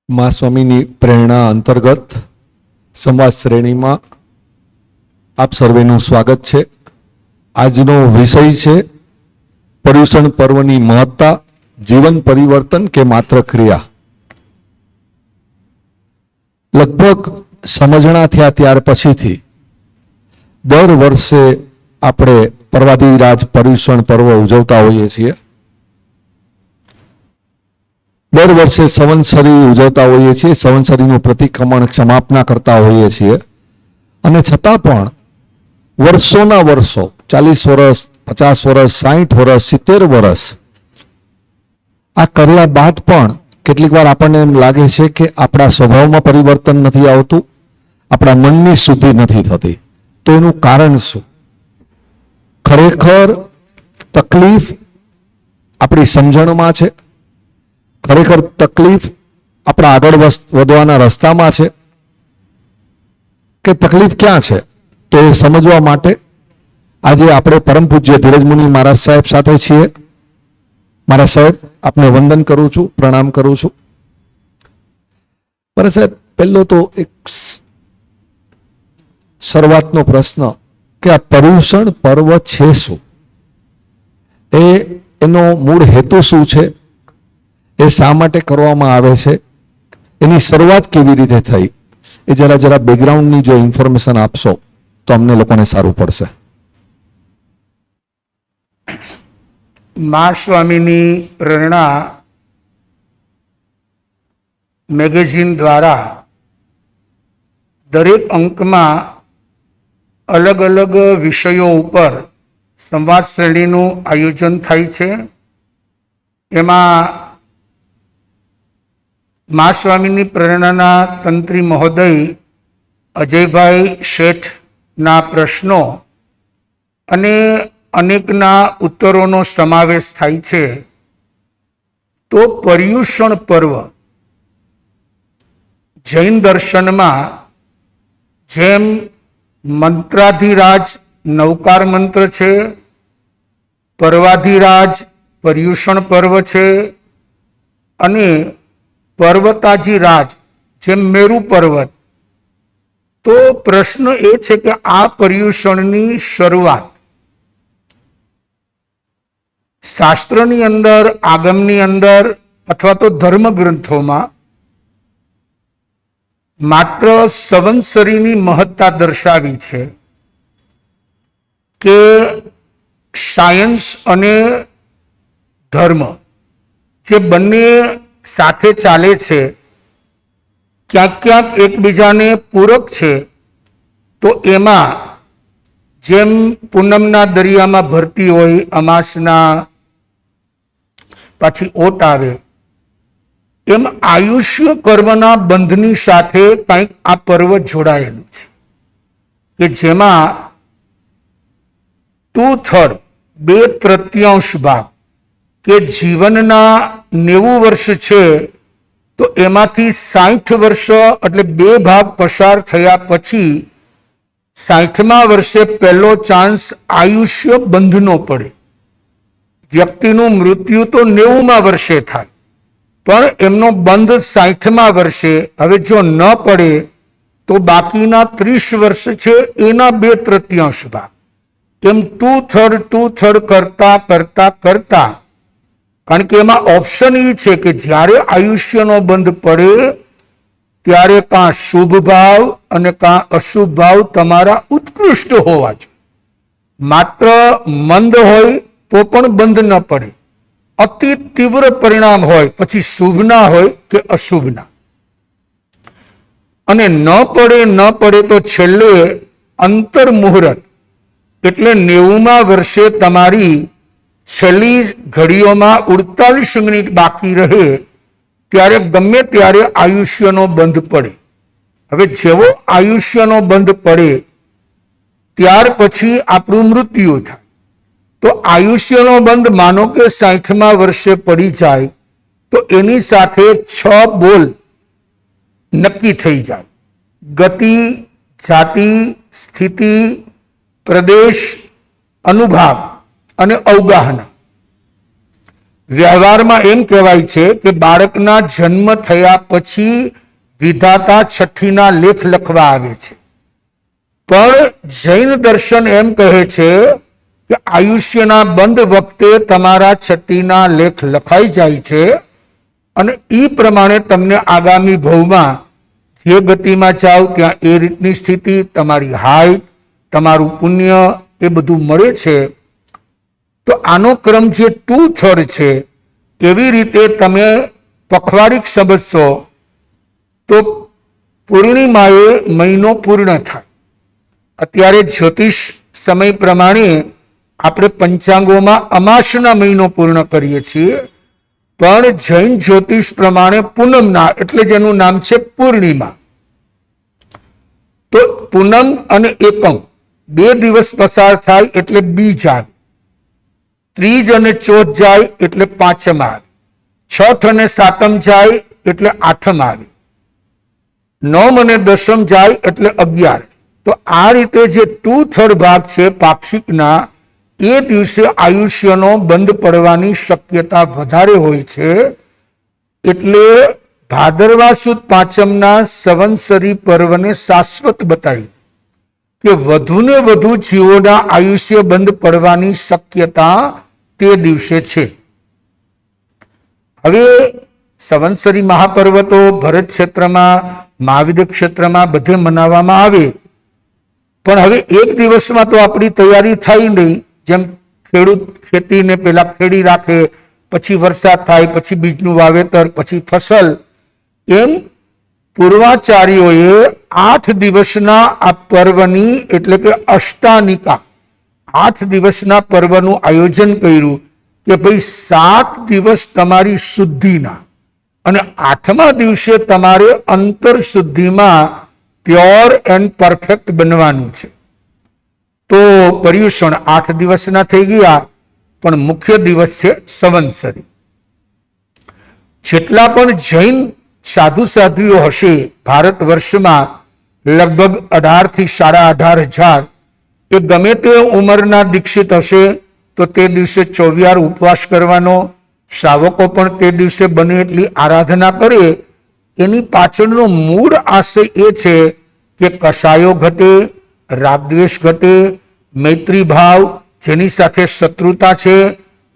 મા સ્વામીની પ્રેરણા અંતર્ગત સંવાદ શ્રેણીમાં આપ સર્વેનું સ્વાગત છે. આજનો વિષય છે પર્યુષણ પર્વની મહત્તા, જીવન પરિવર્તન કે માત્ર ક્રિયા. લગભગ સમજણા થયા ત્યાર પછીથી દર વર્ષે આપણે પર્વાધિરાજ પર્યુષણ પર્વ ઉજવતા હોઈએ છીએ. દર વર્ષે સંવત્સરી ઉજવતા હોઈએ છીએ, સંવત્સરીનું પ્રતિક્રમણ સમાપના કરતા હોઈએ છીએ. અને છતાં પણ વર્ષોના વર્ષો, 40 વર્ષ, 50 વર્ષ, 60 વર્ષ, 70 વર્ષ આ કર્યા બાદ પણ કેટલીક વાર આપણને એમ લાગે છે કે આપણા સ્વભાવમાં પરિવર્તન નથી આવતું, આપણા મનની શુદ્ધિ નથી થતી. તો એનું કારણ શું? ખરેખર તકલીફ આપણી સમજણમાં છે? ખરેખર તકલીફ આપણા આગળ વધવાના રસ્તામાં છે કે તકલીફ ક્યાં છે? તો એ સમજવા માટે આજે આપણે પરમ પૂજ્ય ધીરજમુનિ મહારાજ સાહેબ સાથે છીએ. મહારાજ સાહેબ, આપને વંદન કરું છું, પ્રણામ કરું છું. મહારાજ સાહેબ, પહેલો તો એક શરૂઆતનો પ્રશ્ન કે આ પર્યુષણ પર્વ છે શું? એનો મૂળ હેતુ શું છે? એ શા માટે કરવામાં આવે છે? એની શરૂઆત કેવી રીતે થઈ? એ જરા બેકગ્રાઉન્ડની જો ઇન્ફોર્મેશન આપશો તો અમને લોકોને સારું પડશે. મા સ્વામીની પ્રેરણા મેગેઝિન દ્વારા દરેક અંકમાં અલગ અલગ વિષયો ઉપર સંવાદ શ્રેણીનું આયોજન થાય છે. એમાં મા સ્વામીની પ્રેરણાના તંત્રી મહોદય અજયભાઈ શેઠના પ્રશ્નો અને અનેકના ઉત્તરોનો સમાવેશ થાય છે. તો પર્યુષણ પર્વ જૈન દર્શનમાં જેમ મંત્રાધિરાજ નવકાર મંત્ર છે, પર્વાધિરાજ પર્યુષણ પર્વ છે, અને પર્વતાજી રાજ જેમ મેરુ પર્વત. તો પ્રશ્ન એ છે કે આ પર્યુષણની શરૂઆત શાસ્ત્રની અંદર, આગમની અંદર અથવા તો ધર્મ ગ્રંથોમાં માત્ર સંવત્સરીની મહત્તા દર્શાવી છે કે સાયન્સ અને ધર્મ જે બંને સાથે ચાલે છે, ક્યાંક ક્યાંક એકબીજાને પૂરક છે. તો એમાં જેમ પૂનમના દરિયામાં ભરતી હોય, અમાસના પાછી ઓટ આવે, એમ આયુષ્ય કર્મના બંધની સાથે કંઈક આ પર્વ જોડાયેલું છે કે જેમાં 2/3 2/3 ભાગ કે જીવનના 90 વર્ષ છે, તો એમાંથી 60 વર્ષ એટલે 2 ભાગ પસાર થયા પછી 60મા વર્ષે પહેલો ચાન્સ આયુષ્ય બંધનો પડે. વ્યક્તિનું મૃત્યુ તો 90મા વર્ષે થાય, પણ એમનો બંધ 60મા વર્ષે. હવે જો ન પડે તો બાકીના 30 વર્ષ છે એના 2/3 ભાગ. એમ 2/3 કરતા કરતા કરતા, કારણ કે એમાં ઓપ્શન એ છે કે જ્યારે આયુષ્યનો બંધ પડે ત્યારે કાં શુભ ભાવ અને કાં અશુભ ભાવ તમારા ઉત્કૃષ્ટ હોવા જોઈએ. માત્ર મંદ હોય તો પણ બંધ ન પડે, અતિ તીવ્ર પરિણામ હોય પછી શુભના હોય કે અશુભના. અને ન પડે તો છેલ્લે અંતર મુહૂર્ત એટલે 90મા વર્ષે તમારી છેલ્લી ઘડીઓમાં 48 મિનિટ બાકી રહે ત્યારે ગમે ત્યારે આયુષ્યનો બંધ પડે. હવે જેવો આયુષ્યનો બંધ પડે ત્યાર પછી આપણું મૃત્યુ થાય. તો આયુષ્યનો બંધ માનો કે 60મા વર્ષે પડી જાય તો એની સાથે 6 બોલ નક્કી થઈ જાય: ગતિ, જાતિ, સ્થિતિ, પ્રદેશ, અનુભાગ અને અવગાહના. વ્યવહારમાં એમ કહેવાય છે કે બાળકના જન્મ થયા પછી વિધાતા છઠ્ઠીના લેખ લખવા આવે છે, પણ જૈન દર્શન એમ કહે છે કે આયુષ્યના બંધ વખતે તમારા છઠ્ઠીના લેખ લખાઈ જાય છે અને એ પ્રમાણે તમને આગામી ભવમાં જે ગતિમાં જાઓ ત્યાં એ રીતની સ્થિતિ, તમારી હાઈટ, તમારું પુણ્ય એ બધું મળે છે. તો આનો ક્રમ જે 2/3 છે, એવી રીતે તમે પખવાડિક સમજશો તો પૂર્ણિમાએ મહિનો પૂર્ણ થાય. અત્યારે જ્યોતિષ સમય પ્રમાણે આપણે પંચાંગોમાં અમાસના મહિનો પૂર્ણ કરીએ છીએ, પણ જૈન જ્યોતિષ પ્રમાણે પૂનમના, એટલે જેનું નામ છે પૂર્ણિમા. તો પૂનમ અને એકમ 2 દિવસ પસાર થાય એટલે બીજ આવે, ત્રીજ અને ચોથ જાય એટલે પાંચમ આવે, છઠ અને સાતમ જાય એટલે આઠમ આવે, નવમ અને દસમ જાય એટલે 11. તો આ રીતે જે 2/3 ભાગ છે પાક્ષિકના, એ દિવસે આયુષ્યનો બંધ પડવાની શક્યતા વધારે હોય છે. એટલે ભાદરવા સુદ પાંચમના સંવત્સરી પર્વને શાશ્વત બતાવી કે વધુને વધુ જીવોના આયુષ્ય બંધ પડવાની શક્યતા તે દિવસે છે. હવે સંવત્સરી મહાપર્વ તો ભરત ક્ષેત્રમાં, મહાવિદ્ય ક્ષેત્રમાં બધે મનાવવામાં આવે, પણ હવે એક દિવસમાં તો આપણી તૈયારી થાય નહીં. જેમ ખેડૂત ખેતીને પેલા ખેડી રાખે, પછી વરસાદ થાય, પછી બીજનું વાવેતર, પછી ફસલ, એમ પૂર્વાચાર્યોએ 8 દિવસના આ પર્વની, એટલે કે અષ્ટાનિકા 8 દિવસના પર્વનું આયોજન કર્યું કે ભાઈ 7 દિવસ તમારી શુદ્ધિના અને 8મા દિવસે તમારે અંતર શુદ્ધિમાં પ્યોર એન્ડ પરફેક્ટ બનવાનું છે. તો પર્યુષણ 8 દિવસના થઈ ગયા, પણ મુખ્ય દિવસ છે સંવત્સરી. જેટલા પણ જૈન સાધુ સાધ્વીઓ હશે ભારત વર્ષમાં, લગભગ 18 થી 18,500, એ ગમે તે ઉંમરના દીક્ષિત હશે તો તે દિવસે 24 ઉપવાસ કરવાનો. શ્રાવકો પણ તે દિવસે બને એટલી આરાધના કરે. એની પાછળનો મૂળ આશય એ છે કે કષાયો ઘટે, રાગદ્વેષ ઘટે, મૈત્રી ભાવ, જેની સાથે શત્રુતા છે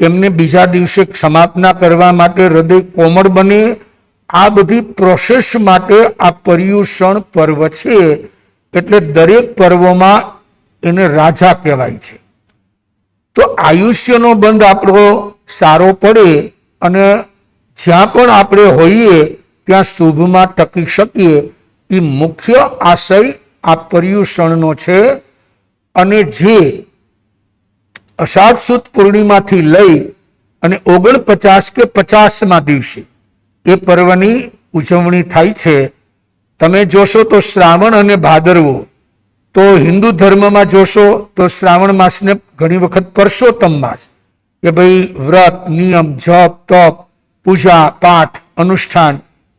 એમને બીજા દિવસે ક્ષમાપના કરવા માટે હૃદય કોમળ બને. આ બધી પ્રોસેસ માટે આ પર્યુષણ પર્વ છે. એટલે દરેક પર્વોમાં એને રાજા કહેવાય છે. તો આયુષ્યનો બંધ આપણો સારો પડે અને જ્યાં પણ આપણે હોઈએ ત્યાં શુભમાં ટકી શકીએ, એ મુખ્ય આશય આ પર્યુષણનો છે. અને જે અષાઢ સુદ પૂર્ણિમાથી લઈ અને 49 કે 50મા દિવસે એ પર્વની ઉજવણી થાય છે. તમે જોશો તો શ્રાવણ અને ભાદરવો, તો હિન્દુ ધર્મમાં જોશો તો શ્રાવણ માસને ઘણી વખત પરસોત્તમ માસ, કે ભાઈ વ્રત, નિયમ, જપ, તપ, પૂજા, પાઠ, અનુષ્ઠાન.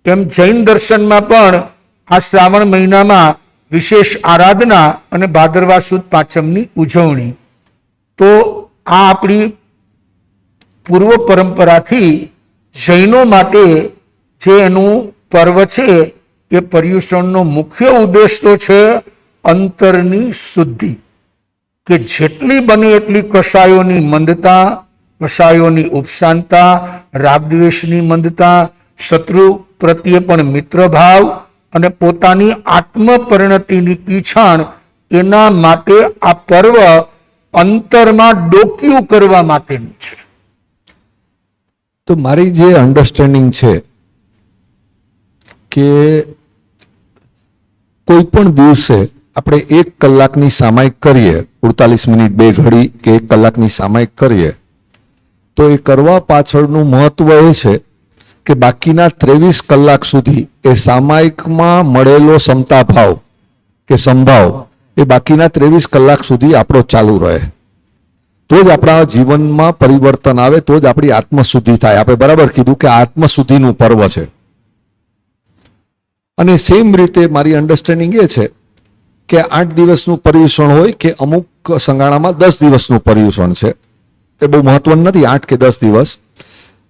એમ જૈન દર્શનમાં પણ આ શ્રાવણ મહિનામાં વિશેષ આરાધના અને ભાદરવા સુદ પાંચમની ઉજવણી. તો આ આપણી પૂર્વ પરંપરાથી જૈનો માટે જે એનું પર્વ છે, એ પર્યુષણનો મુખ્ય ઉદ્દેશ તો છે અંતરની શુદ્ધિ. કે જેટલી બને એટલી કષાયોની મંદતા, કષાયોની ઉપશાંતતા, રાગદ્વેષની મંદતા, શત્રુ પ્રત્યે પણ મિત્રભાવ અને પોતાની આત્મપરિણતિની પીછાણ, એના માટે આ પર્વ અંતરમાં ડોક્યું કરવા માટેનું છે. તો મારી જે અન્ડરસ્ટેન્ડિંગ છે કે કોઈ પણ દિવસે આપણે 1 કલાકની સામાયિક કરીએ, 48 મિનિટ 2 ઘડી કે 1 કલાકની સામાયિક કરીએ, તો એ કરવા પાછળનું મહત્વ એ છે કે બાકીના 23 કલાક સુધી એ સામાયિકમાં મળેલો સમતા ભાવ કે સંભાવ એ બાકીના 23 કલાક સુધી આપણો ચાલુ રહે. તો જ આપણા જીવનમાં પરિવર્તન આવે, તો જ આપણી આત્મશુદ્ધિ થાય. આપણે બરાબર કીધું કે આત્મશુદ્ધિનું પર્વ છે. અને સેમ રીતે મારી અન્ડરસ્ટેન્ડિંગ એ છે કે 8 દિવસનું પર્યુષણ હોય કે અમુક સંગાણામાં 10 દિવસનું પર્યુષણ છે. એ બહુ મહત્વનું નથી 8 કે 10 દિવસ,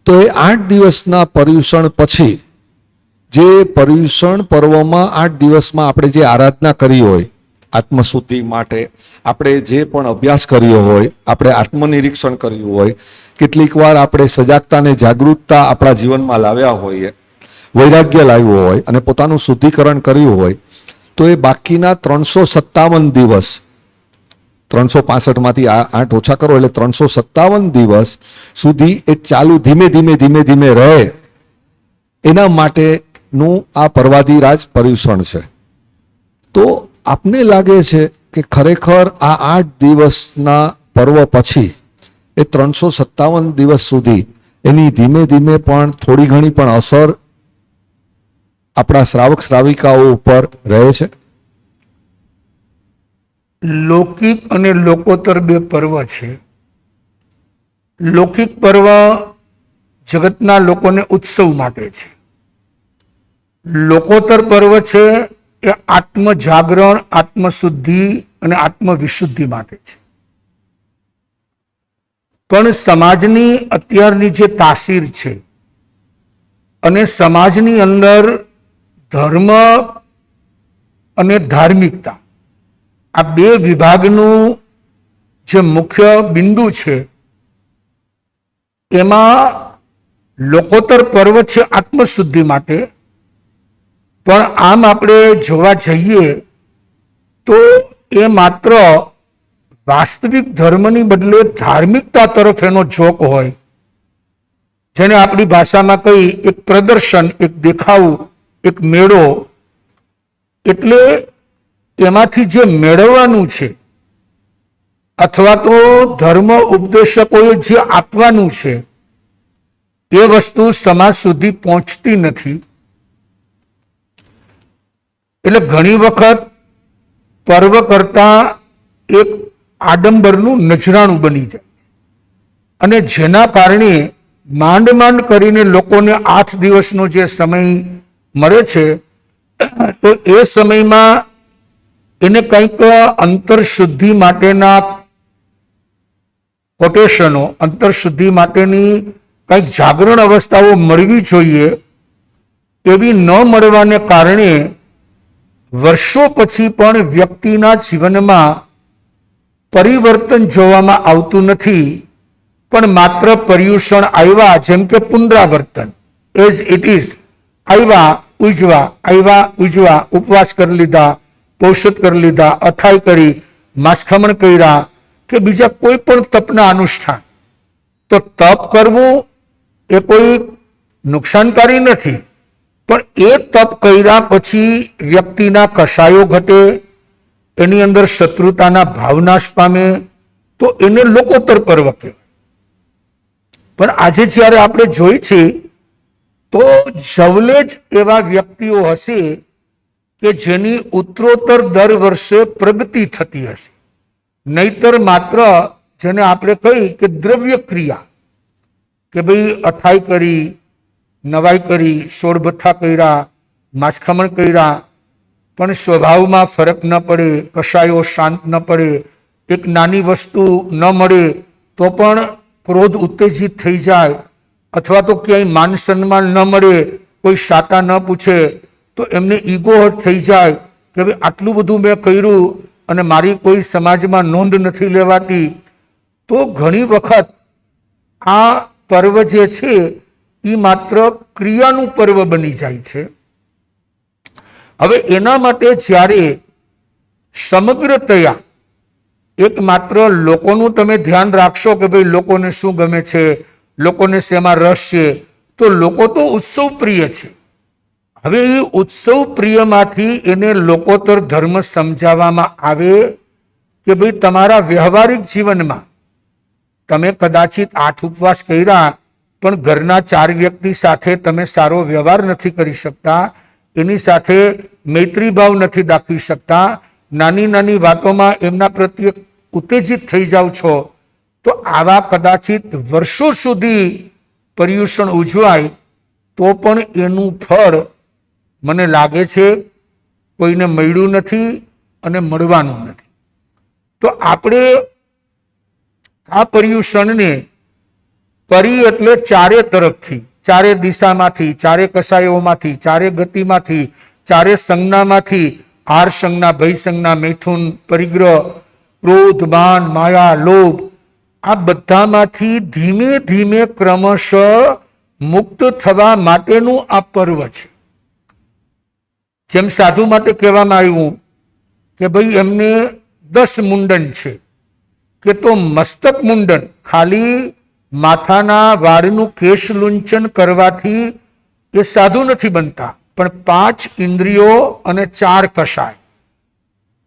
તો એ 8 દિવસના પર્યુષણ પછી જે પર્યુષણ પર્વમાં 8 દિવસમાં આપણે જે આરાધના કરી હોય, આત્મશુદ્ધિ માટે આપણે જે પણ અભ્યાસ કર્યો હોય, આપણે આત્મનિરીક્ષણ કર્યું હોય, કેટલીક વાર આપણે સજાગતા અને જાગૃતતા આપણા જીવનમાં લાવ્યા હોઈએ, વૈરાગ્ય લાવ્યું હોય અને પોતાનું શુદ્ધિકરણ કર્યું હોય, તો એ બાકીના 357 દિવસ, 365માંથી 8 ઓછા કરો એટલે 357 દિવસ સુધી એ ચાલુ ધીમે ધીમે ધીમે ધીમે રહે, એના માટેનું આ પર્વાધિરાજ પર્યુષણ છે. તો આપને લાગે છે કે ખરેખર આ 8 દિવસના પર્વ પછી એ 357 દિવસ સુધી એની ધીમે ધીમે પણ થોડી ઘણી પણ અસર આપણા શ્રાવક શ્રાવિકાઓ ઉપર રહે છે? લૌકિક અને લોકોત્તર બે પર્વ છે. લૌકિક પર્વ જગતના લોકોને ઉત્સવ માટે છે. લોકોત્તર પર્વ છે એ આત્મ જાગરણ, આત્મશુદ્ધિ અને આત્મવિશુદ્ધિ માટે છે. પણ સમાજની અત્યારની જે તાસીર છે અને સમાજની અંદર ધર્મ અને ધાર્મિકતા, આ બે વિભાગનું જે મુખ્ય બિંદુ છે, એમાં લોકોત્તર પર્વ છે આત્મશુદ્ધિ માટે. પણ આમ આપણે જોવા જઈએ તો એ માત્ર વાસ્તવિક ધર્મની બદલે ધાર્મિકતા તરફ એનો ઝોક હોય, જેને આપણી ભાષામાં કઈ એક પ્રદર્શન, એક દેખાવ, એક મેળો. એટલે એમાંથી જે મેળવવાનું છે અથવા તો ધર્મ ઉપદેશકોએ જે આપવાનું છે એ વસ્તુ સમાજ સુધી પહોંચતી નથી. એટલે ઘણી વખત પર્વ કરતા એક આડંબરનું નજરાણું બની જાય અને જેના કારણે માંડ માંડ કરીને લોકોને 8 દિવસનો જે સમય મળે છે, તો એ સમયમાં એને કંઈક અંતરશુદ્ધિ માટેના કોટેશનો, અંતરશુદ્ધિ માટેની કંઈક જાગરણ અવસ્થાઓ મળવી જોઈએ, એવી ન મળવાને કારણે વર્ષો પછી પણ વ્યક્તિના જીવનમાં પરિવર્તન જોવામાં આવતું નથી. પણ માત્ર પર્યુષણ આવ્યા, જેમ કે પુનરાવર્તન, એઝ ઇટ ઇઝ, આવ્યા ઉજવા, ઉપવાસ કરી લીધા, પૌષધ કરી લીધા, અથાઈ કરી, માછખમણ કર્યા કે બીજા કોઈ પણ તપના અનુષ્ઠાન. તો તપ કરવું એ કોઈ નુકસાનકારી નથી, પણ એ તપ કર્યા પછી વ્યક્તિના કષાયો ઘટે, એની અંદર શત્રુતાના ભાવ નાશ પામે, તો એને લોકોત્તર પર્વ કહેવાય. પણ આજે જ્યારે આપણે જોઈ છે તો જવલે જ એવા વ્યક્તિઓ હશે કે જેની ઉત્તરોત્તર દર વર્ષે પ્રગતિ થતી હશે, નહીતર માત્ર જેને આપણે કહી કે દ્રવ્ય ક્રિયા, કે ભાઈ અથાઈ કરી, નવાઈ કરી, સોળભથ્થા કર્યા, માછખમણ કર્યા, પણ સ્વભાવમાં ફરક ન પડે, કશાયો શાંત ન પડે, એક નાની વસ્તુ ન મળે તો પણ ક્રોધ ઉત્તેજિત થઈ જાય, અથવા તો ક્યાંય માન સન્માન ન મળે, કોઈ શાતા ન પૂછે તો એમને ઈગો હર્ટ થઈ જાય કે ભાઈ આટલું બધું મેં કર્યું અને મારી કોઈ સમાજમાં નોંધ નથી લેવાતી. તો ઘણી વખત આ પર્વ જે છે એ માત્ર ક્રિયાનું પર્વ બની જાય છે. હવે એના માટે જ્યારે સમગ્રતયા એક માત્ર લોકોનું તમે ધ્યાન રાખશો કે ભાઈ લોકોને શું ગમે છે, લોકોને શેમાં રસ છે, તો લોકો તો ઉત્સવ પ્રિય છે. હવે એ ઉત્સવ પ્રિયમાંથી એને લોકોત્તર ધર્મ સમજાવવામાં આવે કે ભાઈ તમારા વ્યવહારિક જીવનમાં તમે કદાચિત 8 ઉપવાસ કર્યા, પણ ઘરના 4 વ્યક્તિ સાથે તમે સારો વ્યવહાર નથી કરી શકતા, એની સાથે મૈત્રી ભાવ નથી દાખવી શકતા, નાની નાની વાતોમાં એમના પ્રત્યે ઉત્તેજિત થઈ જાઓ છો, તો આવા કદાચિત વર્ષો સુધી પર્યુષણ ઉજવાય તો પણ એનું ફળ મને લાગે છે કોઈને મળ્યું નથી અને મળવાનું નથી. તો આપણે આ પર્યુષણને પરી એટલે ચારે તરફથી, ચારે દિશામાંથી, ચારે કસાયોમાંથી, ચારે ગતિમાંથી, ચારે સંજ્ઞામાંથી, આર સંજ્ઞા, ભય સંજ્ઞા, મૈથુન, પરિગ્રહ, ક્રોધ, માન, માયા, લોભ, આ બધામાંથી ધીમે ધીમે ક્રમશઃ મુક્ત થવા માટેનું આ પર્વ છે. જેમ સાધુ માટે કહેવામાં આવ્યું કે ભાઈ એમને 10 મુંડન છે, કે તો મસ્તક મુંડન ખાલી માથાના વાળનું કેશ લુંચન કરવાથી એ સાધુ નથી બનતા, પણ 5 ઇન્દ્રિયો અને 4 કષાય,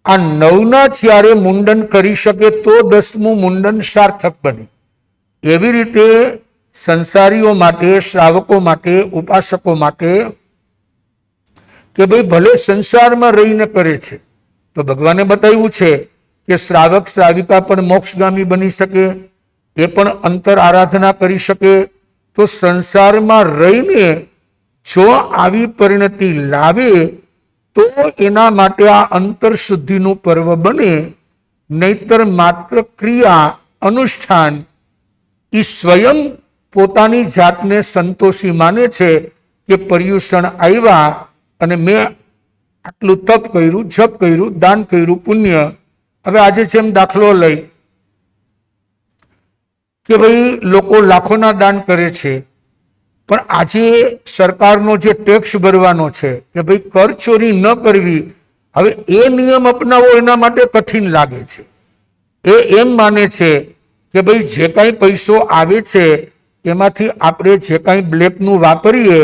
આ 9ના જ્યારે મુંડન કરી શકે તો 10મું મુંડન સાર્થક બને. એવી રીતે સંસારીઓ માટે, શ્રાવકો માટે, ઉપાસકો માટે કે ભાઈ ભલે સંસારમાં રહીને કરે છે, તો ભગવાને બતાવ્યું છે કે શ્રાવક શ્રાવિકા પણ મોક્ષગામી બની શકે, એ પણ અંતર આરાધના કરી શકે. તો સંસારમાં રહીને જો આવી પરિણતિ લાવે તો એના માટે આ અંતર શુદ્ધિનું પર્વ બને. નહીતર માત્ર ક્રિયા અનુષ્ઠાન એ સ્વયં પોતાની જાતને સંતોષી માને છે કે પર્યુષણ આવ્યા અને મેં આટલું તપ કર્યું, જપ કર્યું, દાન કર્યું, પુણ્ય. હવે આજે જેમ દાખલો લઈ કે ભાઈ લોકો લાખોના દાન કરે છે, પણ આજે સરકારનો જે ટેક્સ ભરવાનો છે કે ભાઈ કર ચોરી ન કરવી, હવે એ નિયમ અપનાવો એના માટે કઠિન લાગે છે. એ એમ માને છે કે ભાઈ જે કાંઈ પૈસો આવે છે એમાંથી આપણે જે કાંઈ બ્લેકનું વાપરીએ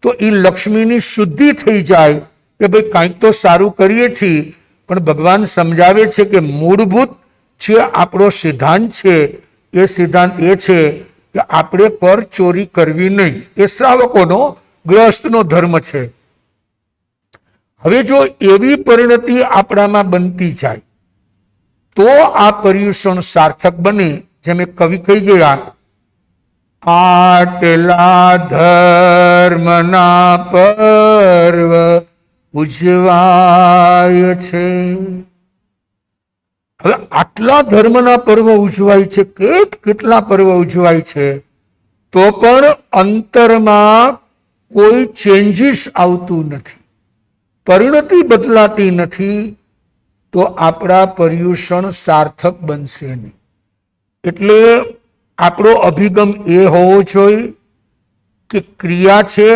તો એ લક્ષ્મીની શુદ્ધિ થઈ જાય કે ભાઈ કાંઈક તો સારું કરીએ છીએ. પણ ભગવાન સમજાવે છે કે મૂળભૂત જે આપણો સિદ્ધાંત છે એ સિદ્ધાંત એ છે કે આપણે કર ચોરી કરવી નહીં. એ શ્રાવકોનો, ગૃહસ્થનો ધર્મ છે. હવે જો એવી પરિણતિ આપણામાં બનતી જાય તો આ પર્યુષણ સાર્થક બને. જેમ એક કવિ કહી ગયા, આટલા ધર્મના પર્વ ઉજવાય છે. હવે આટલા ધર્મના પર્વ ઉજવાય છે, કેટલા પર્વ ઉજવાય છે, તો પણ અંતરમાં કોઈ ચેન્જીસ આવતું નથી, પરિણતિ બદલાતી નથી, તો આપણા પર્યુષણ સાર્થક બનશે નહીં. એટલે આપણો અભિગમ એ હોવો જોઈએ કે ક્રિયા છે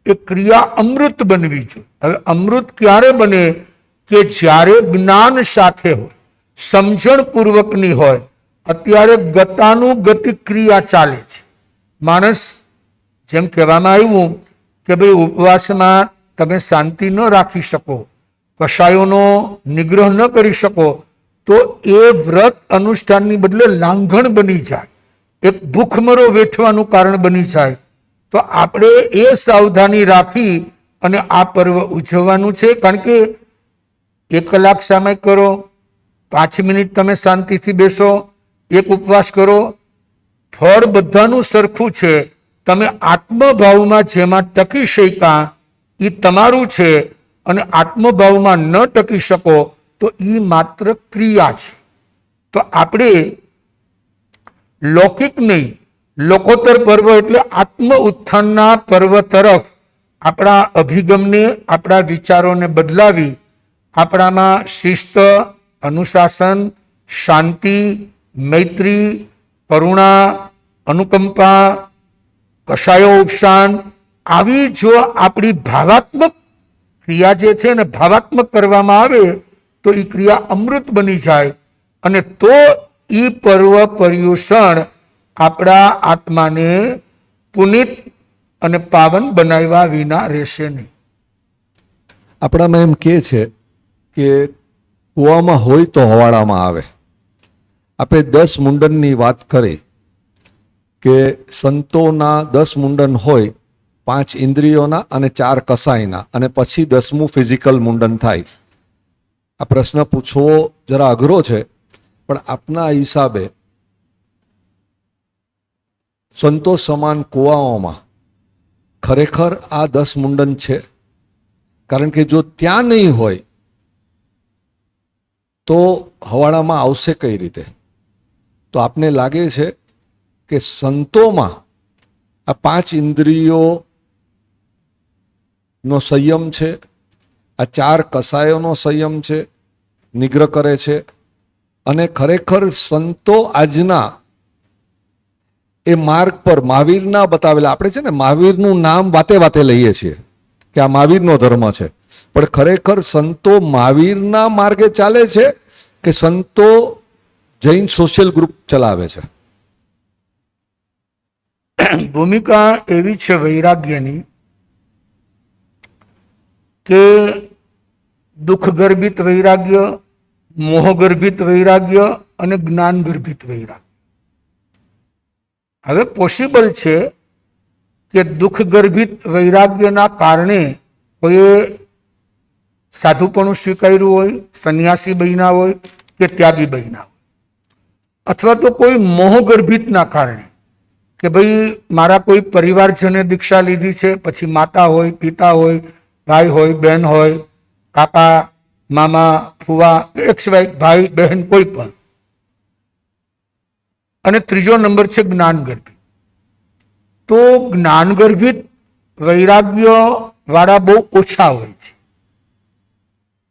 એ ક્રિયા અમૃત બનવી જોઈએ. હવે અમૃત ક્યારે બને કે જ્યારે જ્ઞાન સાથે હોય, સમજણ પૂર્વકની હોય. અત્યારે ગતાનુગતિક ક્રિયા ચાલે છે. માણસ, જેમ કહેવામાં આવ્યું કે ભાઈ ઉપવાસમાં તમે શાંતિ ન રાખી શકો, કશાયોનો નિગ્રહ ન કરી શકો, તો એ વ્રત અનુષ્ઠાનની બદલે લાંઘણ બની જાય, એક ભૂખમરો વેઠવાનું કારણ બની જાય. તો આપણે એ સાવધાની રાખી અને આ પર્વ ઉજવવાનું છે. કારણ કે 1 કલાક સમય કરો, 5 મિનિટ તમે શાંતિથી બેસો, એક ઉપવાસ કરો, ફળ બધાનું સરખું છે. તમે આત્મભાવમાં જેમાં ટકી શક્યા એ તમારું છે, અને આત્મભાવમાં ન ટકી શકો તો એ માત્ર ક્રિયા છે. તો આપણે લૌકિક નહીં, લોકોત્તર પર્વ એટલે આત્મ ઉત્થાનના પર્વ તરફ આપણા અભિગમને, આપણા વિચારોને બદલાવી આપણામાં શિસ્ત, અનુશાસન, શાંતિ, મૈત્રી, કરુણા, અનુકંપા, કશાયો ઉપશાન, આવી જો આપણી ભાવાત્મક ક્રિયા જે છે ને ભાવાત્મક કરવામાં આવે તો એ ક્રિયા અમૃત બની જાય. અને તો એ પર્વ પર્યુષણ આપણા આત્માને પુનિત અને પાવન બનાવ્યા વિના રહેશે નહીં. આપણામાં એમ કહે છે કે કૂવામાં હોય તો હવાડામાં આવે. આપણે 10 મુંડનની વાત કરી કે સંતોના 10 મુંડન હોય, 5 ઇન્દ્રિયોના અને 4 કસાયના, અને પછી 10મું ફિઝિકલ મુંડન થાય. આ પ્રશ્ન પૂછવો જરા અઘરો છે, પણ આપના હિસાબે સંતો સમાન કુવાઓમાં ખરેખર આ 10 મુંડન છે? કારણ કે જો ત્યાં નહીં હોય તો હવાડામાં આવશે કઈ રીતે? તો આપને લાગે છે કે સંતોમાં આ 5 ઇન્દ્રિયો નો સંયમ છે, આ 4 કસાયોનો સંયમ છે, નિગ્રહ કરે છે. અને ખરેખર સંતો આજના એ માર્ગ પર મહાવીરના બતાવેલા, આપણે છે ને મહાવીરનું નામ વાતે વાતે લઈએ છીએ કે આ મહાવીરનો ધર્મ છે, પણ ખરેખર સંતો મહાવીરના માર્ગે ચાલે છે કે સંતો જૈન સોશિયલ ગ્રુપ ચલાવે છે? ભૂમિકા એવી છે વૈરાગ્યની કે દુઃખ ગર્ભિત વૈરાગ્ય, મોહ ગર્ભિત વૈરાગ્ય અને જ્ઞાન ગર્ભિત વૈરાગ્ય. હવે પોસિબલ છે કે દુઃખ ગર્ભિત વૈરાગ્યના કારણે કોઈએ સાધુપણું સ્વીકાર્યું હોય, સંન્યાસી બન્યા હોય કે ત્યાગી બન્યા હોય, અથવા તો કોઈ મોહ ગર્ભિતના કારણે કે ભાઈ મારા કોઈ પરિવારજને દીક્ષા લીધી છે, પછી માતા હોય, પિતા હોય, ભાઈ હોય, બહેન હોય, કાકા, મામા, ફુવા, એક્સ વાય, ભાઈ બહેન કોઈ પણ. અને ત્રીજો નંબર છે જ્ઞાન ગર્ભિત. તો જ્ઞાન ગર્ભિત વૈરાગ્ય વાળા બહુ ઓછા હોય છે.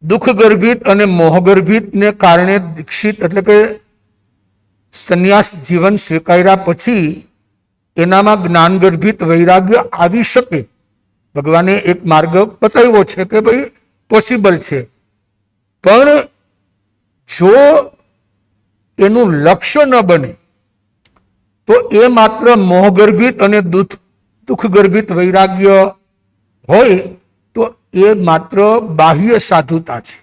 દુઃખ ગર્ભિત અને મોહ ગર્ભિત ને કારણે દીક્ષિત એટલે કે સંન્યાસ જીવન સ્વીકાર્યા પછી એનામાં જ્ઞાન ગર્ભિત વૈરાગ્ય આવી શકે. ભગવાને એક માર્ગ બતાવ્યો છે કે ભાઈ પોસિબલ છે, પણ જો એનું લક્ષ્ય ન બને તો એ માત્ર મોહ ગર્ભિત અને દુઃખ ગર્ભિત વૈરાગ્ય હોય તો એ માત્ર બાહ્ય સાધુતા છે.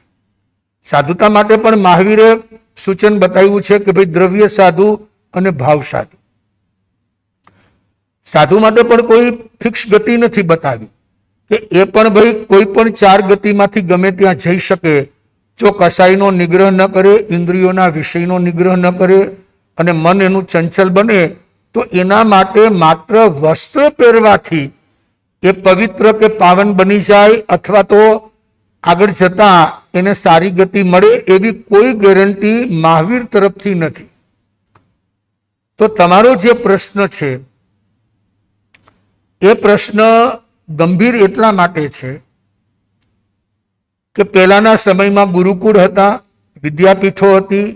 સાધુતા માટે પણ મહાવીરે સૂચન બતાવ્યું છે કે ભાઈ દ્રવ્ય સાધુ અને ભાવ સાધુ. સાધુ માટે પણ કોઈ ફિક્સ ગતિ નથી બતાવી કે એ પણ ભાઈ કોઈ પણ 4 ગતિમાંથી ગમે ત્યાં જઈ શકે, જો કસાઈનો નિગ્રહ ન કરે, ઇન્દ્રિયોના વિષયનો નિગ્રહ ન કરે અને મન એનું ચંચલ બને તો એના માટે માત્ર વસ્ત્ર પહેરવાથી એ પવિત્ર કે પાવન બની જાય અથવા તો આગળ જતા એને સારી ગતિ મળે એવી કોઈ ગેરંટી મહાવીર તરફથી નથી. તો તમારો જે પ્રશ્ન છે એ પ્રશ્ન ગંભીર એટલા માટે છે કે પહેલાના સમયમાં ગુરુકુળ હતા, વિદ્યાપીઠો હતી,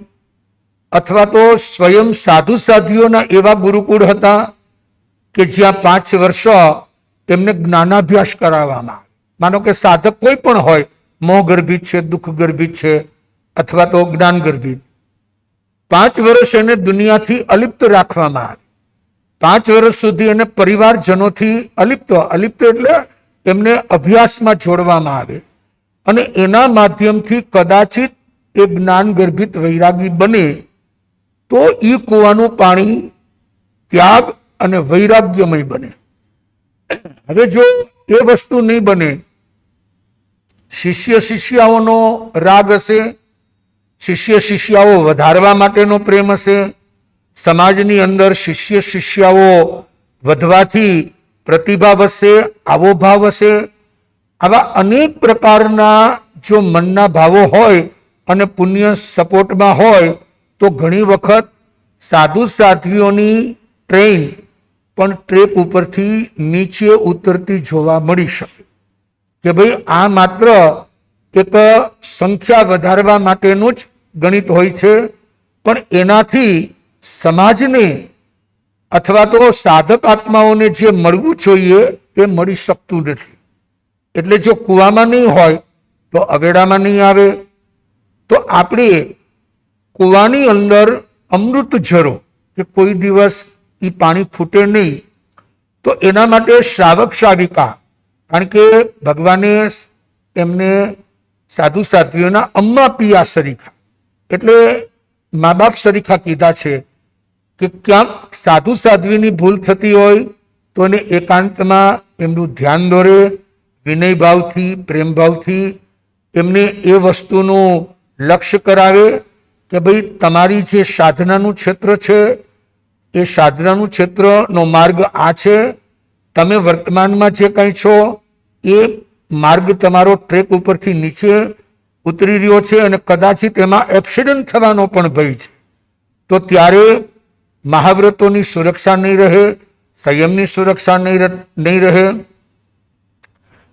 અથવા તો સ્વયં સાધુ સાધ્વીઓના એવા ગુરુકુળ હતા કે જ્યાં 5 વર્ષ એમને જ્ઞાનાભ્યાસ કરાવવામાં આવે. માનો કે સાધક કોઈ પણ હોય, મોહ ગર્ભિત છે, દુઃખ ગર્ભિત છે અથવા તો જ્ઞાન ગર્ભિત, 5 વર્ષ એને દુનિયાથી અલિપ્ત રાખવામાં આવે. 5 વર્ષ સુધી એને પરિવારજનોથી અલિપ્ત એટલે એમને અભ્યાસમાં જોડવામાં આવે અને એના માધ્યમથી કદાચિત એ જ્ઞાન ગર્ભિત વૈરાગી બને તો એ કૂવાનું પાણી ત્યાગ અને વૈરાગ્યમય બને. હવે જો એ વસ્તુ નહીં બને, શિષ્ય શિષ્યાઓનો રાગ હશે, શિષ્ય શિષ્યાઓ વધારવા માટેનો પ્રેમ હશે, સમાજની અંદર શિષ્ય શિષ્યાઓ વધવાથી પ્રતિભા વધશે, આવો ભાવ હશે. આવા અનેક પ્રકારના જો મનના ભાવો હોય અને પુણ્ય સપોર્ટમાં હોય તો ઘણી વખત સાધુ સાધ્વીઓની ટ્રેન પણ ટ્રેક ઉપરથી નીચે ઉતરતી જોવા મળી શકે કે ભાઈ આ માત્ર એક સંખ્યા વધારવા માટેનું જ ગણિત હોય છે, પણ એનાથી સમાજને અથવા તો સાધક આત્માઓને જે મળવું જોઈએ એ મળી શકતું નથી. એટલે જો કૂવામાં નહીં હોય તો અવેડામાં નહીં આવે. તો આપણે કૂવાની અંદર અમૃત ઝરો કે કોઈ દિવસ એ પાણી ખૂટે નહીં, તો એના માટે શ્રાવક શ્રાવિકા, કારણ કે ભગવાને એમને સાધુ સાધ્વીઓના અમ્મા પિયા સરીખા એટલે મા બાપ સરીખા કીધા છે કે ક્યાંક સાધુ સાધ્વીની ભૂલ થતી હોય તો એને એકાંતમાં એમનું ધ્યાન દોરે, વિનય ભાવથી, પ્રેમ ભાવથી એમને એ વસ્તુનું લક્ષ્ય કરાવે કે ભાઈ તમારી જે સાધનાનું ક્ષેત્ર છે એ સાધનાનું ક્ષેત્રનો માર્ગ આ છે, તમે વર્તમાનમાં જે કંઈ છો એ માર્ગ તમારો ટ્રેક ઉપરથી નીચે ઉતરી રહ્યો છે અને કદાચિત એમાં એક્સિડન્ટ થવાનો પણ ભય છે. તો ત્યારે મહાવ્રતોની સુરક્ષા નહીં રહે, સંયમની સુરક્ષા નહીં રહે.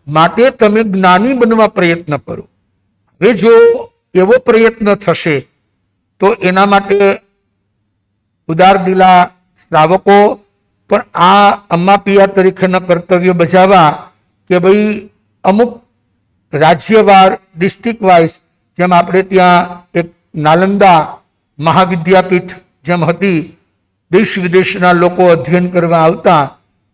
માટે તમે જ્ઞાની બનવા પ્રયત્ન કરો. હવે જો એવો પ્રયત્ન થશે તો એના માટે ઉદાર દિલા શ્રાવકો પણ આ અમ્મા પિયા તરીકેના કર્તવ્ય બજાવવા કે ભાઈ અમુક રાજ્યવાર ડિસ્ટ્રિક્ટ વાઇઝ, જેમ આપણે ત્યાં એક નાલંદા મહાવિદ્યાપીઠ જેમ હતી, દેશ વિદેશના લોકો અધ્યયન કરવા આવતા,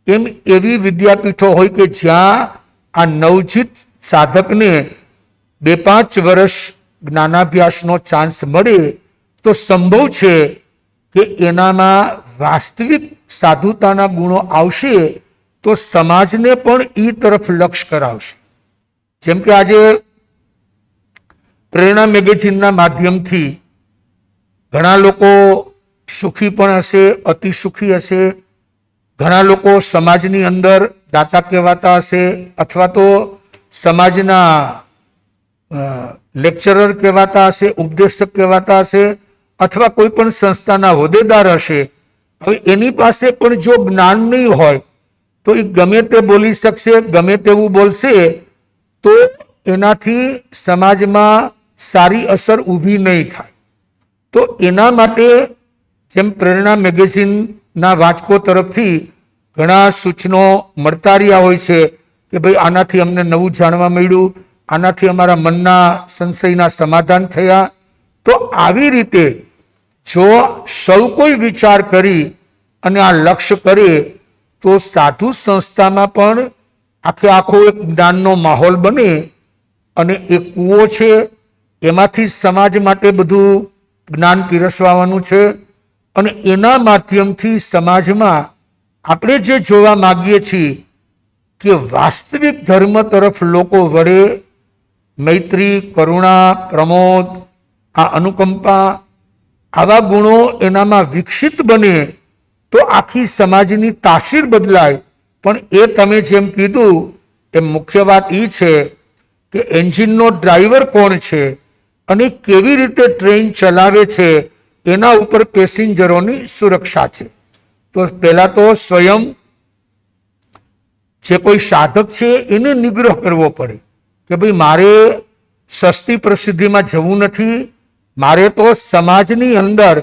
એમ એવી વિદ્યાપીઠો હોય કે જ્યાં આ નવજીત સાધકને 2-5 વર્ષ જ્ઞાનાભ્યાસનો ચાન્સ મળે તો સંભવ છે કે એનામાં વાસ્તવિક સાધુતાના ગુણો આવશે તો સમાજને પણ એ તરફ લક્ષ્ય કરાવશે. જેમ કે આજે પ્રેરણા મેગેઝિનના માધ્યમથી ઘણા લોકો સુખી પણ હશે, અતિ સુખી હશે, ઘણા લોકો સમાજની અંદર દાતા કહેવાતા હશે, અથવા તો સમાજના લેક્ચરર કહેવાતા હશે, ઉપદેશક કહેવાતા હશે, અથવા કોઈ પણ સંસ્થાના હોદ્દેદાર હશે. હવે એની પાસે પણ જો જ્ઞાન નહીં હોય તો એ ગમે તે બોલી શકશે, ગમે તેવું બોલશે, તો એનાથી સમાજમાં સારી અસર ઊભી નહીં થાય. તો એના માટે જેમ પ્રેરણા મેગેઝિનના વાચકો તરફથી ઘણા સૂચનો મળતા રહ્યા હોય છે કે ભાઈ આનાથી અમને નવું જાણવા મળ્યું, આનાથી અમારા મનના સંશયના સમાધાન થયા. તો આવી રીતે જો સૌ કોઈ વિચાર કરી અને આ લક્ષ્ય કરે તો સાધુ સંસ્થામાં પણ આખો એક જ્ઞાનનો માહોલ બને અને એ કૂવો છે, એમાંથી સમાજ માટે બધું જ્ઞાન પીરસવાનું છે. અને એના માધ્યમથી સમાજમાં આપણે જે જોવા માંગીએ છીએ કે વાસ્તવિક ધર્મ તરફ લોકો વળે, મૈત્રી, કરુણા, પ્રમોદ, આ અનુકંપા, આવા ગુણો એનામાં વિકસિત બને તો આખી સમાજની તાસીર બદલાય. પણ એ તમે જેમ કીધું એ મુખ્ય વાત એ છે કે એન્જિનનો ડ્રાઈવર કોણ છે અને કેવી રીતે ટ્રેન ચલાવે છે એના ઉપર પેસેન્જરોની સુરક્ષા છે. તો પહેલા તો સ્વયં જે કોઈ સાધક છે એને નિગ્રહ કરવો પડે કે ભાઈ મારે સસ્તી પ્રસિદ્ધિમાં જવું નથી, મારે તો સમાજની અંદર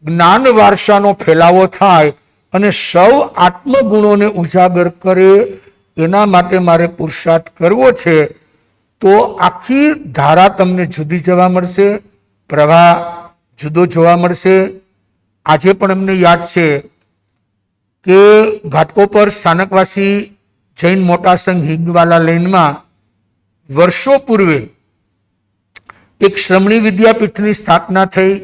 જ્ઞાન વારસાનો ફેલાવો થાય અને સૌ આત્મગુણોને ઉજાગર કરે એના માટે મારે પુરુષાર્થ કરવો છે. તો આખી ધારા તમને જુદી જોવા મળશે, પ્રવાહ જુદો જોવા મળશે. આજે પણ અમને યાદ છે કે ઘાટકોપર સ્થાનકવાસી જૈન મોટા સંઘ હિંગવાલા લેનમાં વર્ષો પૂર્વે એક શ્રમણી વિદ્યાપીઠની સ્થાપના થઈ.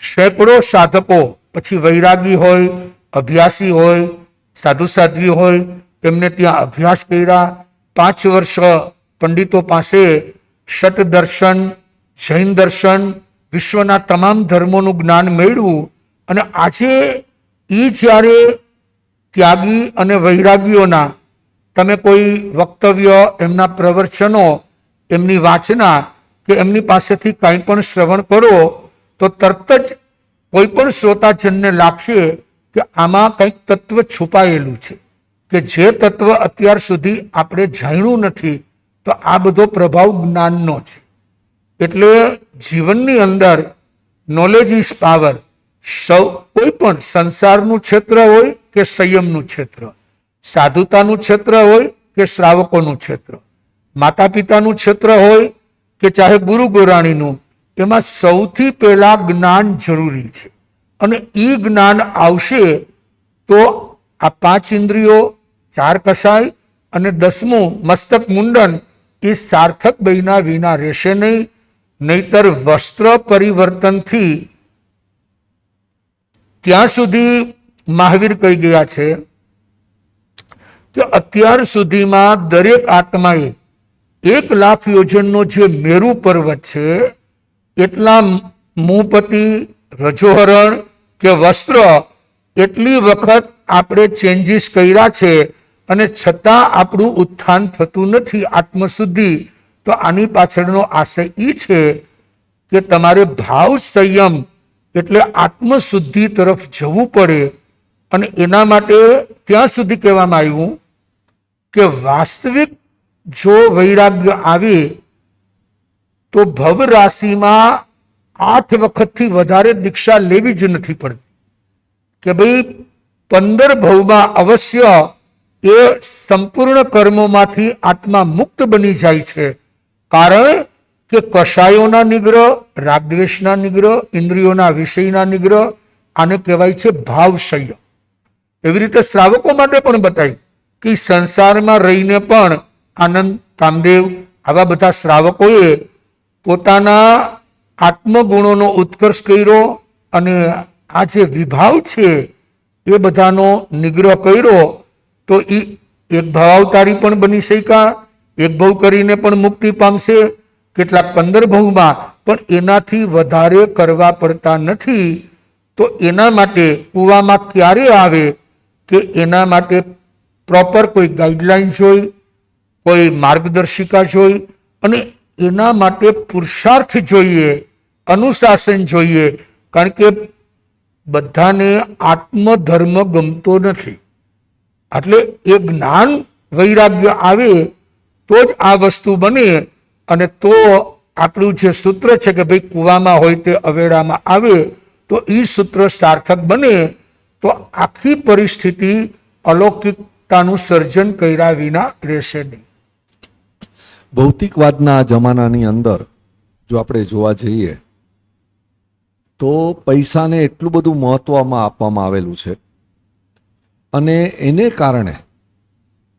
સેંકડો સાધકો, પછી વૈરાગી હોય, અભ્યાસી હોય, સાધુ સાધ્વી હોય, એમને ત્યાં અભ્યાસ કર્યા. 5 વર્ષ પંડિતો પાસે શત દર્શન, જૈન દર્શન, વિશ્વના તમામ ધર્મોનું જ્ઞાન મેળવ્યું. અને આજે એ જ્યારે ત્યાગી અને વૈરાગીઓના તમે કોઈ વક્તવ્ય, એમના પ્રવચનો, એમની વાંચના કે એમની પાસેથી કંઈ પણ શ્રવણ કરો તો તરત જ કોઈ પણ શ્રોતાજનને લાગશે કે આમાં કંઈક તત્વ છુપાયેલું છે કે જે તત્વ અત્યાર સુધી આપણે જાણ્યું નથી. તો આ બધો પ્રભાવ જ્ઞાનનો છે. એટલે જીવનની અંદર નોલેજ ઇઝ પાવર. સૌ કોઈ પણ સંસારનું ક્ષેત્ર હોય કે સંયમનું ક્ષેત્ર, સાધુતાનું ક્ષેત્ર હોય કે શ્રાવકોનું ક્ષેત્ર, માતા પિતાનું ક્ષેત્ર હોય કે ચાહે ગુરુ ગોરાણીનું, એમાં સૌથી પહેલા જ્ઞાન જરૂરી છે. અને એ જ્ઞાન આવશે તો આ 5 ઇન્દ્રિયો, 4 કસાય અને 10મું મસ્તક મુંડન એ સાર્થક બન્યા વિના રહેશે નહીં. નહીતર વસ્ત્ર પરિવર્તનથી ત્યાં સુધી મહાવીર કહી ગયા છે કે અત્યાર સુધીમાં દરેક આત્માએ 1,00,000 યોજનનો જે મેરુ પર્વત છે એટલા મુપતિ, રજોહરણ કે વસ્ત્ર એટલી વખત આપણે ચેન્જીસ કર્યા છે અને છતાં આપણું ઉત્થાન થતું નથી આત્મશુદ્ધિ. તો આની પાછળનો આશય એ છે કે તમારે ભાવ સંયમ એટલે આત્મશુદ્ધિ તરફ જવું પડે. અને એના માટે ત્યાં સુધી કહેવામાં આવ્યું કે વાસ્તવિક જો વૈરાગ્ય આવે તો ભવ રાશિમાં 8 વખતથી વધારે દીક્ષા લેવી જ નથી પડતી, કે ભાઈ 15 ભવમાં અવશ્ય એ સંપૂર્ણ કર્મોમાંથી આત્મા મુક્ત બની જાય છે. કારણ કે કષાયોના નિગ્રહ, રાગદ્વેષના નિગ્રહ, ઇન્દ્રિયોના વિષયના નિગ્રહ, આને કહેવાય છે ભાવશય. એવી રીતે શ્રાવકો માટે પણ બતાવ્યું કે સંસારમાં રહીને પણ આનંદ, કામદેવ આવા બધા શ્રાવકોએ પોતાના આત્મગુણોનો ઉત્કર્ષ કર્યો અને આ જે વિભાવ છે એ બધાનો નિગ્રહ કર્યો, તો એ એક ભાવાવતારી પણ બની શક્યા, એક ભવ કરીને પણ મુક્તિ પામશે, કેટલાક 15 ભવમાં, પણ એનાથી વધારે કરવા પડતા નથી. તો એના માટે કૂવામાં ક્યારે આવે કે એના માટે પ્રોપર કોઈ ગાઈડલાઈન જોઈ, કોઈ માર્ગદર્શિકા જોઈ, અને એના માટે પુરુષાર્થ જોઈએ, અનુશાસન જોઈએ. કારણ કે બધાને આત્મધર્મ ગમતો નથી, એટલે એ જ્ઞાન વૈરાગ્ય આવે તો જ આ વસ્તુ બને. અને તો આપણું જે સૂત્ર છે કે ભાઈ કૂવામાં હોય તે અવેડામાં આવે, તો એ સૂત્ર સાર્થક બને. તો આખી પરિસ્થિતિ અલૌકિકતાનું સર્જન કર્યા વિના રહેશે નહીં. ભૌતિકવાદના જમાનાની અંદર જો આપણે જોવા જઈએ તો પૈસાને એટલું બધું મહત્વમાં આપવામાં આવેલું છે, અને એને કારણે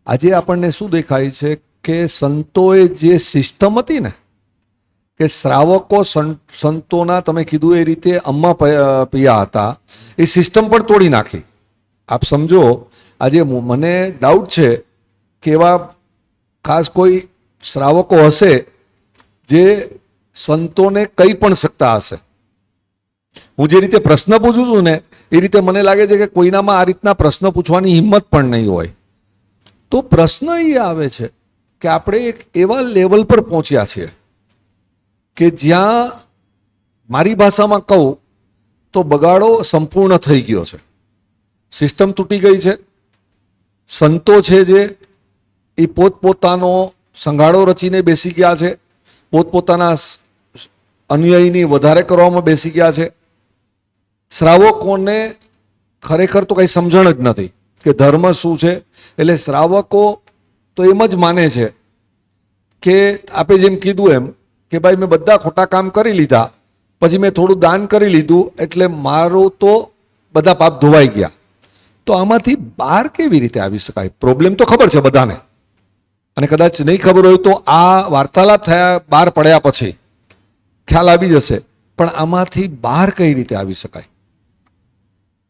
આજે આપણને શું દેખાય છે કે સંતોએ જે સિસ્ટમ હતી ને, કે શ્રાવકો સંતોના તમે કીધું એ રીતે અમ્મા પિયા હતા, એ સિસ્ટમ પણ તોડી નાખી. આપ સમજો, આજે મને ડાઉટ છે કે એવા ખાસ કોઈ શ્રાવકો હશે જે સંતોને કહી પણ શકતા હશે. હું જે રીતે પ્રશ્ન પૂછું છું ને એ રીતે મને લાગે છે કે કોઈનામાં આ રીતના પ્રશ્ન પૂછવાની હિંમત પણ નહીં હોય. તો પ્રશ્ન એ આવે છે કે આપણે એક એવા લેવલ પર પહોંચ્યા છીએ કે જ્યાં મારી ભાષામાં કહું તો બગાડો સંપૂર્ણ થઈ ગયો છે, સિસ્ટમ તૂટી ગઈ છે. સંતો છે જે એ પોતપોતાનો સંઘાડો રચીને બેસી ગયા છે, પોતપોતાના અન્યાયની વધારે કરવામાં બેસી ગયા છે. શ્રાવકોને ખરેખર તો કંઈ સમજણ જ નથી કે ધર્મ શું છે. એટલે શ્રાવકો તો એમ જ માને છે કે આપે જેમ કીધું એમ કે ભાઈ મેં બધા ખોટા કામ કરી લીધા, પછી મેં થોડું દાન કરી લીધું એટલે મારું તો બધા પાપ ધોવાઈ ગયા. તો આમાંથી બહાર કેવી રીતે આવી શકાય? પ્રોબ્લેમ તો ખબર છે બધાને, અને કદાચ નહીં ખબર હોય તો આ વાર્તાલાપ થયા બહાર પડ્યા પછી ખ્યાલ આવી જશે. પણ આમાંથી બહાર કઈ રીતે આવી શકાય?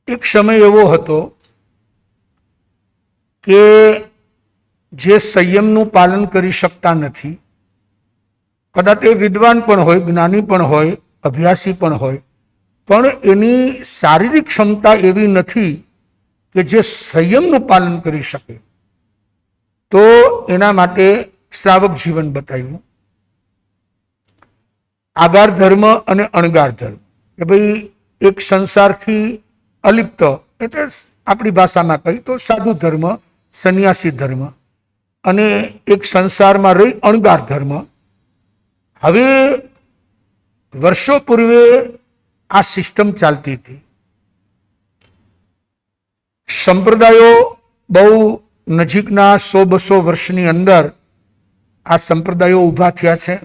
એક સમય એવો હતો કે જે સંયમનું પાલન કરી શકતા નથી, કદાચ એ વિદ્વાન પણ હોય, જ્ઞાની પણ હોય, અભ્યાસી પણ હોય, પણ એની શારીરિક ક્ષમતા એવી નથી કે જે સંયમનું પાલન કરી શકે. તો એના માટે શ્રાવક જીવન બતાવ્યું. આગાર ધર્મ અને અણગાર ધર્મ, કે ભાઈ એક સંસારથી અલિપ્ત, એટલે આપણી ભાષામાં કહી તો સાધુ ધર્મ, સંન્યાસી ધર્મ, અને એક સંસારમાં રહી અણગાર ધર્મ. હવે વર્ષો પૂર્વે આ સિસ્ટમ ચાલતી હતી. સંપ્રદાયો બહુ નજીકના 100-200 વર્ષની અંદર આ સંપ્રદાયો ઊભા થયા છે.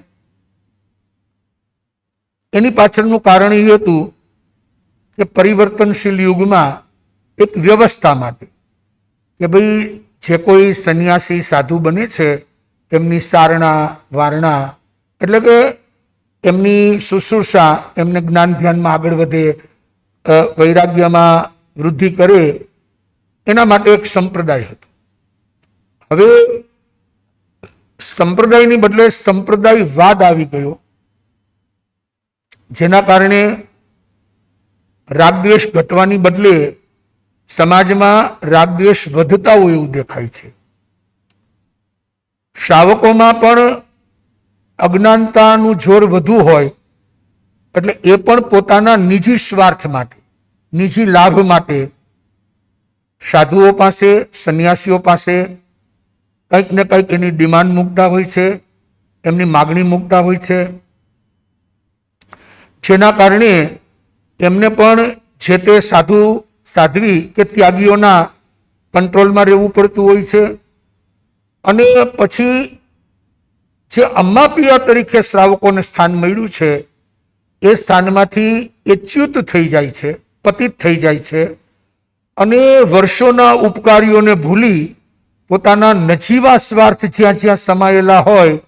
એની પાછળનું કારણ એ હતું કે પરિવર્તનશીલ યુગમાં એક વ્યવસ્થા માટે કે ભાઈ જે કોઈ સંન્યાસી સાધુ બને છે એમની સારણા વારણા, એટલે કે એમની શુશ્રૂષા, એમને જ્ઞાન ધ્યાનમાં આગળ વધે, વૈરાગ્યમાં વૃદ્ધિ કરે, એના માટે એક સંપ્રદાય હતો. હવે સંપ્રદાયની બદલે સંપ્રદાયવાદ આવી ગયો, જેના કારણે રાગદ્વેષ ઘટવાની બદલે સમાજમાં રાગદ્વેષ વધતા હોય એવું દેખાય છે. શ્રાવકોમાં પણ અજ્ઞાનતાનું જોર વધુ હોય, એટલે એ પણ પોતાના નિજી સ્વાર્થ માટે, નિજી લાભ માટે સાધુઓ પાસે, સંન્યાસીઓ પાસે કંઈક ને કંઈક એની ડિમાન્ડ મૂકતા હોય છે, એમની માગણી મૂકતા હોય છે, જેના કારણે એમને પણ જે તે સાધુ સાધ્વી કે ત્યાગીઓના કંટ્રોલમાં રહેવું પડતું હોય છે. અને પછી જે અમ્માપિયા તરીકે શ્રાવકોને સ્થાન મળ્યું છે એ સ્થાનમાંથી એ ચ્યુત થઈ જાય છે, પતિત થઈ જાય છે અને વર્ષોના ઉપકારીઓને ભૂલી પોતાના નજીવા સ્વાર્થ જ્યાં જ્યાં સમાયેલા હોય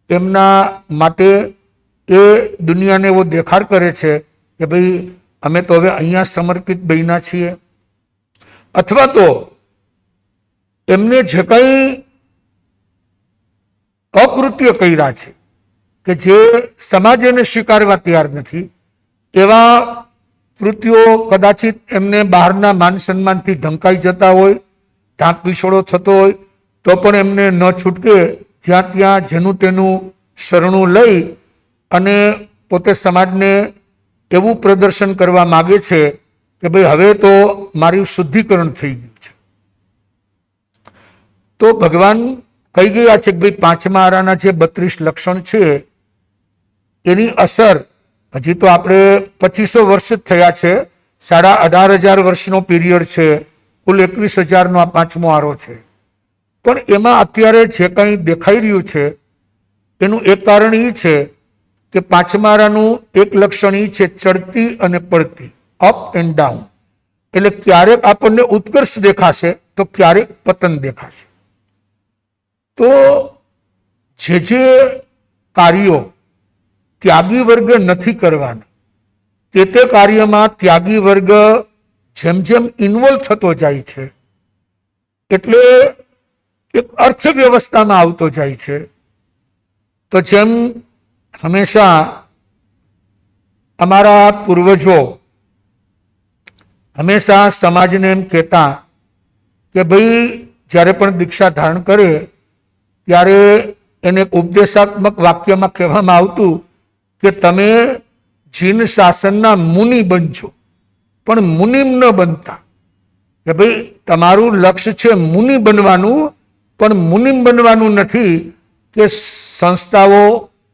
એમના માટે એ દુનિયાને એવો દેખાડ કરે છે કે ભાઈ અમે તો હવે અહીંયા સમર્પિત બન્યા છીએ. અથવા તો એમને જે કંઈ અકૃત્ય કર્યા છે કે જે સમાજ એને સ્વીકારવા તૈયાર નથી, એવા કૃત્યો કદાચિત એમને બહારના માન સન્માનથી ઢંકાઈ જતા હોય, ઢાંક પીછોડો થતો હોય તો પણ એમને ન છૂટકે જ્યાં ત્યાં જેનું તેનું શરણું લઈ અને પોતે સમાજને એવું પ્રદર્શન કરવા માગે છે કે ભાઈ હવે તો મારું શુદ્ધિકરણ થઈ ગયું છે. તો ભગવાન કહી ગયા છે કે ભાઈ પાંચમા આરાના જે 32 લક્ષણ છે એની અસર હજી તો આપણે 2500 વર્ષ જ થયા છે, 18,500 વર્ષનો પીરિયડ છે, કુલ 21,000નો આ પાંચમો આરો છે. પણ એમાં અત્યારે જે કંઈ દેખાઈ રહ્યું છે એનું એક કારણ એ છે કે પાંચમા આરાનું એક લક્ષણ એ છે ચડતી અને પડતી, અપ એન્ડ ડાઉન. એટલે ક્યારેક આપણને ઉત્કર્ષ દેખાશે તો ક્યારેક પતન દેખાશે. તો જે કાર્યો ત્યાગી વર્ગ નથી કરવાના તે કાર્યમાં ત્યાગી વર્ગ જેમ જેમ ઇન્વોલ્વ થતો જાય છે એટલે એક અર્થવ્યવસ્થામાં આવતો જાય છે. તો જેમ હંમેશા અમારા પૂર્વજો હંમેશા સમાજને એમ કહેતા કે ભાઈ જ્યારે પણ દીક્ષા ધારણ કરે ત્યારે એને ઉપદેશાત્મક વાક્યમાં કહેવામાં આવતું કે તમે જીન શાસનના મુનિ બનજો, પણ મુનિમ ન બનતા. કે ભાઈ તમારું લક્ષ્ય છે મુનિ બનવાનું, પણ મુનિમ બનવાનું નથી કે સંસ્થાઓ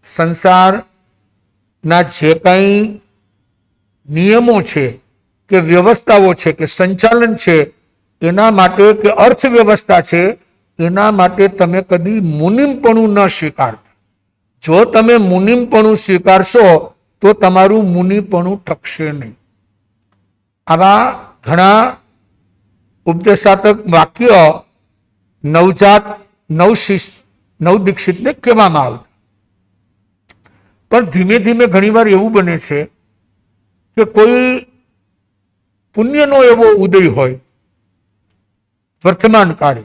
સંસારના જે કંઈ નિયમો છે કે વ્યવસ્થાઓ છે કે સંચાલન છે એના માટે કે અર્થવ્યવસ્થા છે એના માટે તમે કદી મુનિમપણું ન સ્વીકારતા. જો તમે મુનિમપણું સ્વીકારશો તો તમારું મુનિપણું ટકશે નહીં. આવા ઘણા ઉપદેશાત્મક વાક્ય નવજાત નવદીક્ષિતને કહેવામાં આવતા. પણ ધીમે ધીમે ઘણીવાર એવું બને છે કે કોઈ પુણ્યનો એવો ઉદય હોય વર્તમાન કાળે,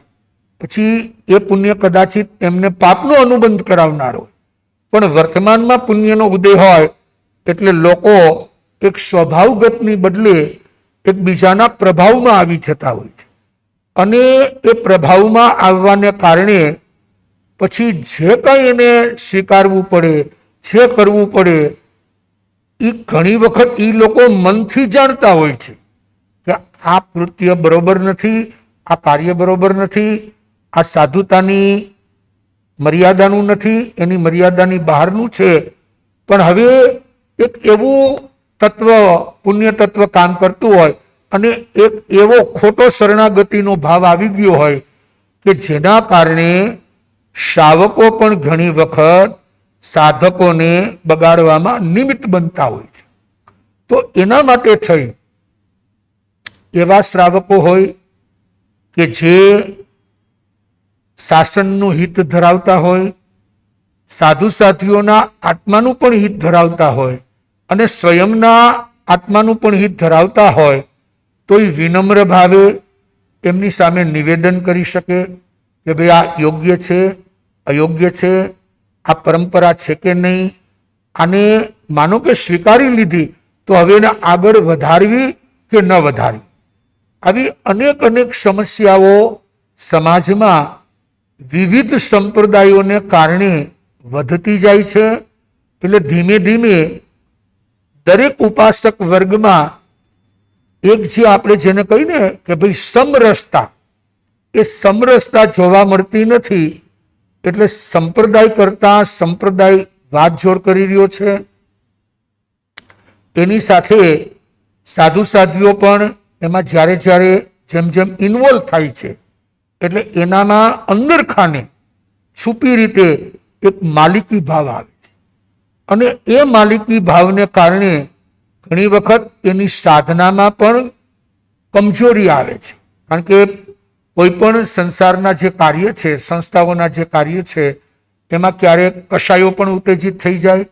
પછી એ પુણ્ય કદાચિત એમને પાપનો અનુબંધ કરાવનાર હોય, પણ વર્તમાનમાં પુણ્યનો ઉદય હોય એટલે લોકો એક સ્વભાવગતની બદલે એકબીજાના પ્રભાવમાં આવી જતા હોય છે. અને એ પ્રભાવમાં આવવાને કારણે પછી જે કંઈ એને સ્વીકારવું પડે, જે કરવું પડે એ ઘણી વખત એ લોકો મનથી જાણતા હોય છે કે આ કૃત્ય બરોબર નથી, આ કાર્ય બરોબર નથી, આ સાધુતાની મર્યાદાનું નથી, એની મર્યાદાની બહારનું છે. પણ હવે એક એવું તત્વ પુણ્ય તત્વ કામ કરતું હોય અને એક એવો ખોટો શરણાગતિનો ભાવ આવી ગયો હોય કે જેના કારણે શ્રાવકો પણ ઘણી વખત સાધકોને બગાડવામાં નિમિત્ત બનતા હોય છે. તો એના માટે થઈ એવા શ્રાવકો હોય કે જે શાસનનું હિત ધરાવતા હોય, સાધુ સાધ્વીઓના આત્માનું પણ હિત ધરાવતા હોય અને સ્વયંના આત્માનું પણ હિત ધરાવતા હોય, તો એ વિનમ્ર ભાવે એમની સામે નિવેદન કરી શકે કે ભાઈ આ યોગ્ય છે, અયોગ્ય છે, આ પરંપરા છે કે નહીં, આને માનો કે સ્વીકારી લીધી તો હવે એને આગળ વધારવી કે ન વધારવી. આવી અનેક સમસ્યાઓ સમાજમાં વિવિધ સંપ્રદાયોને કારણે વધતી જાય છે. એટલે ધીમે ધીમે દરેક ઉપાસક વર્ગમાં એક જે આપણે જેને કહીને કે ભાઈ સમરસતા, એ સમરસતા જોવા મળતી નથી. એટલે સંપ્રદાય કરતા સંપ્રદાય વાતજોડ કરી રહ્યો છે. એની સાથે સાધુ સાધ્વીઓ પણ એમાં જ્યારે જ્યારે જેમ જેમ ઇન્વોલ્વ થાય છે એટલે એનામાં અંદર ખાને છુપી રીતે એક માલિકી ભાવ આવે છે. અને એ માલિકી ભાવને કારણે ઘણી વખત એની સાધનામાં પણ કમજોરી આવે છે. કારણ કે કોઈ પણ સંસારના જે કાર્ય છે, સંસ્થાઓના જે કાર્ય છે, એમાં ક્યારેક કશાયો પણ ઉત્તેજિત થઈ જાય,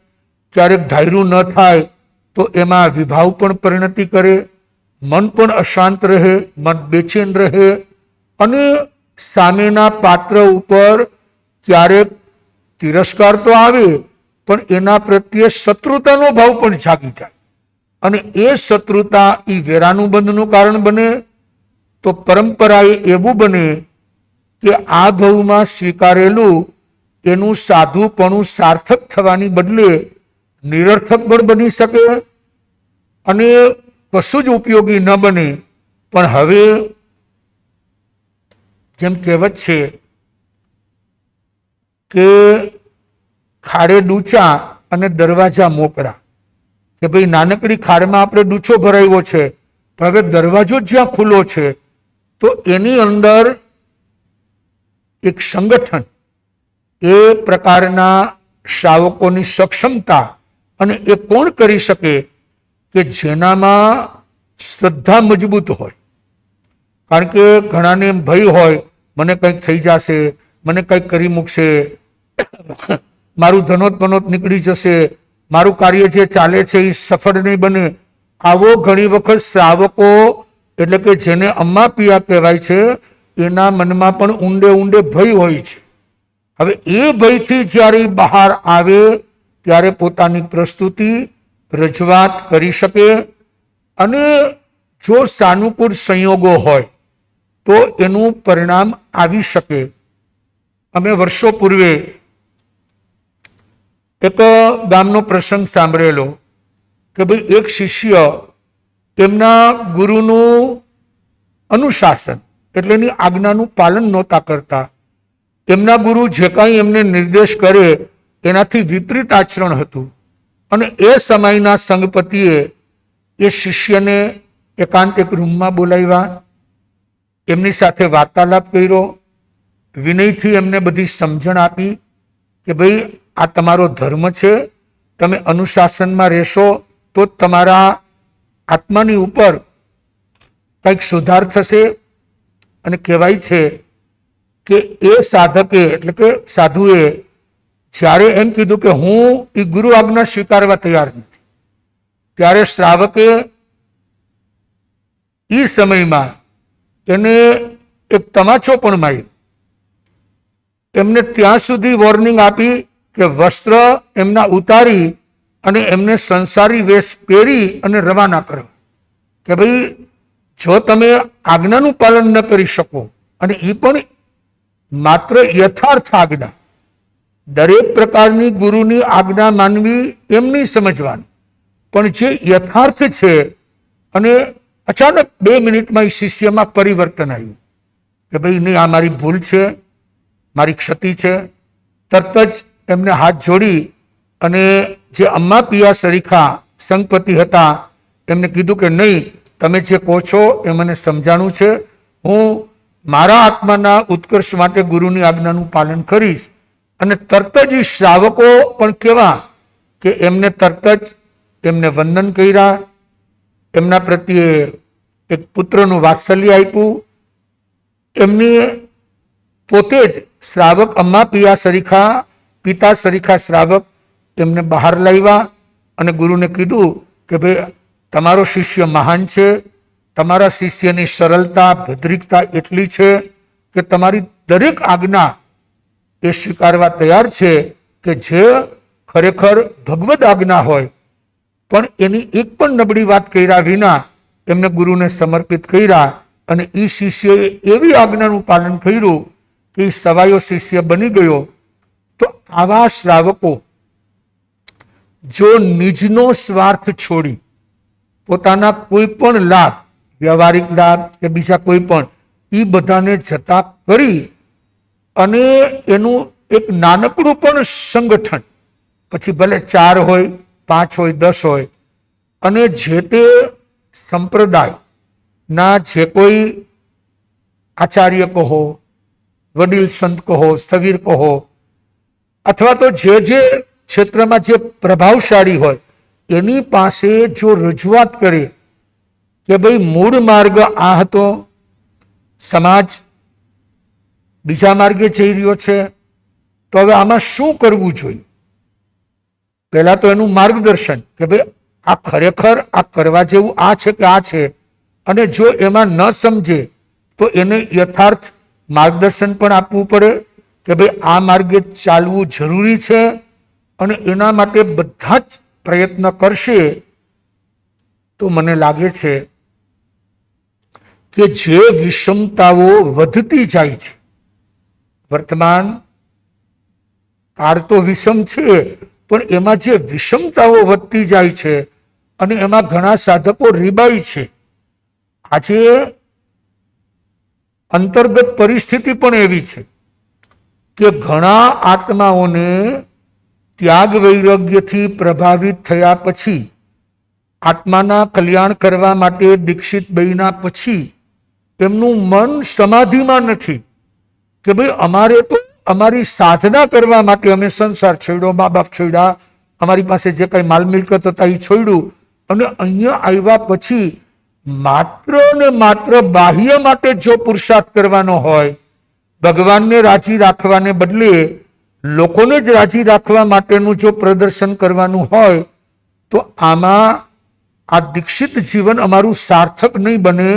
ક્યારેક ધાર્યું ન થાય તો એમાં વિભાવ પણ પરિણતિ કરે, મન પણ અશાંત રહે, મન બેચેન રહે, અને સામેના પાત્ર ઉપર ક્યારેક તિરસ્કાર તો આવે પણ એના પ્રત્યે શત્રુતાનો ભાવ પણ જાગી જાય. અને એ શત્રુતા એ વેરાનુબંધનું કારણ બને. તો પરંપરાએ એવું બને કે આ ભાવમાં સ્વીકારેલું એનું સાધુપણું સાર્થક થવાની બદલે નિરર્થક પણ બની શકે અને કશું જ ઉપયોગી ન બને. પણ હવે જેમ કહેવત છે કે ખાડે ડૂચા અને દરવાજા મોકળા, કે ભાઈ નાનકડી ખાડમાં આપણે ડૂચો ભરાયો છે, પણ હવે દરવાજો જ્યાં ખુલ્લો છે તો એની અંદર એક સંગઠન, એ પ્રકારના શ્રાવકોની સક્ષમતા, અને એ કોણ કરી શકે કે જેનામાં શ્રદ્ધા મજબૂત હોય. કારણ કે ઘણાને એમ ભય હોય, મને કંઈક થઈ જશે, મને કંઈક કરી મૂકશે, મારું ધનોત બનોત નીકળી જશે, મારું કાર્ય જે ચાલે છે એ સફળ નહીં બને. આવો ઘણી વખત શ્રાવકો એટલે કે જેને અમ્મા પિયા કહેવાય છે એના મનમાં પણ ઊંડે ઊંડે ભય હોય છે. હવે એ ભયથી જ્યારે બહાર આવે ત્યારે પોતાની પ્રસ્તુતિ રજૂઆત કરી શકે. અને જો સાનુકૂળ સંયોગો હોય તો એનું પરિણામ આવી શકે. અમે વર્ષો પૂર્વે એક ગામનો પ્રસંગ સાંભળેલો કે ભાઈ એક શિષ્ય એમના ગુરુનું અનુશાસન એટલે એની આજ્ઞાનું પાલન નહોતા કરતા. એમના ગુરુ જે કાંઈ એમને નિર્દેશ કરે એનાથી વિપરીત આચરણ હતું. અને એ સમયના સંગપતિએ એ શિષ્યને એકાંત એક રૂમમાં બોલાવ્યા, એમની સાથે વાર્તાલાપ કર્યો, વિનયથી એમને બધી સમજણ આપી કે ભાઈ આ તમારો ધર્મ છે, તમે અનુશાસનમાં રહેશો તો તમારા આત્માની ઉપર કંઈક સુધાર થશે. અને કહેવાય છે કે એ સાધકે એટલે કે સાધુએ જ્યારે એમ કીધું કે હું એ ગુરુ આજ્ઞા સ્વીકારવા તૈયાર નથી, ત્યારે શ્રાવકે એ સમયમાં એને એક તમાચો પણ માર્યો. એમને ત્યાં સુધી વોર્નિંગ આપી કે વસ્ત્ર એમના ઉતારી અને એમને સંસારી વેશ પહેરી અને રવાના કરો. કે ભાઈ જો તમે આજ્ઞાનું પાલન ન કરી શકો, અને એ પણ માત્ર યથાર્થ આજ્ઞા, દરેક પ્રકારની ગુરુની આજ્ઞા માનવી એમ નહીં સમજવાની, પણ જે યથાર્થ છે. અને અચાનક 2 મિનિટમાં એ શિષ્યમાં પરિવર્તન આવ્યું કે ભાઈ નહીં, આ મારી ભૂલ છે, મારી ક્ષતિ છે. તરત જ એમને હાથ જોડી અને જે અમ્મા પિયા સરીખા સંગપતિ હતા એમને કીધું કે નહીં, તમે જે કહો છો એ મને સમજાણું છે, હું મારા આત્માના ઉત્કર્ષ માટે ગુરુની આજ્ઞાનું પાલન કરીશ. અને તરત જ એ શ્રાવકો પણ કેવા કે એમને તરત જ એમને વંદન કર્યા, એમના પ્રત્યે એક પુત્રનું વાત્સલ્ય આપ્યું. એમની પોતે જ શ્રાવક અમ્મા પિયા સરીખા, પિતા સરીખા શ્રાવક એમને બહાર લાવ્યા અને ગુરુને કીધું કે ભાઈ તમારો શિષ્ય મહાન છે, તમારા શિષ્યની સરળતા ભદ્રિકતા એટલી છે કે તમારી દરેક આજ્ઞા એ સ્વીકારવા તૈયાર છે કે જે ખરેખર ભગવદ આજ્ઞા હોય, પણ એની એક પણ નબળી વાત કર્યા વિના એમને ગુરુને સમર્પિત કર્યા. અને એ શિષ્યએ એવી આજ્ઞાનું પાલન કર્યું કે એ સવાયો શિષ્ય બની ગયો. તો આવા શ્રાવકો જો નિજનો સ્વાર્થ છોડી પોતાના કોઈ પણ લાભ વ્યવહારિક લાભ કે બીજા કોઈ પણ, એ બધાને જતા કરી અને એનું એક નાનકડું પણ સંગઠન, પછી ભલે 4 હોય, 5 હોય, 10 હોય, અને જે તે સંપ્રદાયના જે કોઈ આચાર્ય કહો, વડીલ સંત કહો, સ્થવીર કહો, અથવા તો જે ક્ષેત્રમાં જે પ્રભાવશાળી હોય એની પાસે જો રજૂઆત કરે કે ભાઈ મૂળ માર્ગ આ હતો, સમાજ બીજા માર્ગે જઈ રહ્યો છે, તો હવે આમાં શું કરવું જોઈએ. પહેલા તો એનું માર્ગદર્શન કે ભાઈ આ ખરેખર આ કરવા જેવું આ છે કે આ છે, અને જો એમાં ન સમજે તો એને યથાર્થ માર્ગદર્શન પણ આપવું પડે કે ભાઈ આ માર્ગે ચાલવું જરૂરી છે અને એના માટે બધા જ પ્રયત્ન કરશે. તો મને લાગે છે કે જે વિષમતાઓ વધતી જાય છે, વર્તમાન કાળ તો વિષમ છે, પણ એમાં જે વિષમતાઓ વધતી જાય છે અને એમાં ઘણા સાધકો રીબાય છે. આજે અંતર્ગત પરિસ્થિતિ પણ એવી છે કે ઘણા આત્માઓને ત્યાગ વૈરાગ્યથી પ્રભાવિત થયા પછી, આત્માના કલ્યાણ કરવા માટે દીક્ષિત બન્યા પછી એમનું મન સમાધિમાં નથી કે ભાઈ અમારે તો અમારી સાધના કરવા માટે અમે સંસાર છોડ્યો, મા બાપ છોડ્યા, અમારી પાસે જે કઈ માલ મિલકત હતા એ છોડ્યું, અને અહીંયા આવ્યા પછી માત્ર ને માત્ર બાહ્ય માટે જો પુરુષાર્થ કરવાનો હોય, ભગવાનને રાજી રાખવાને બદલે લોકોને જ રાજી રાખવા માટેનું જો પ્રદર્શન કરવાનું હોય, તો આમાં આ દીક્ષિત જીવન અમારું સાર્થક નહીં બને.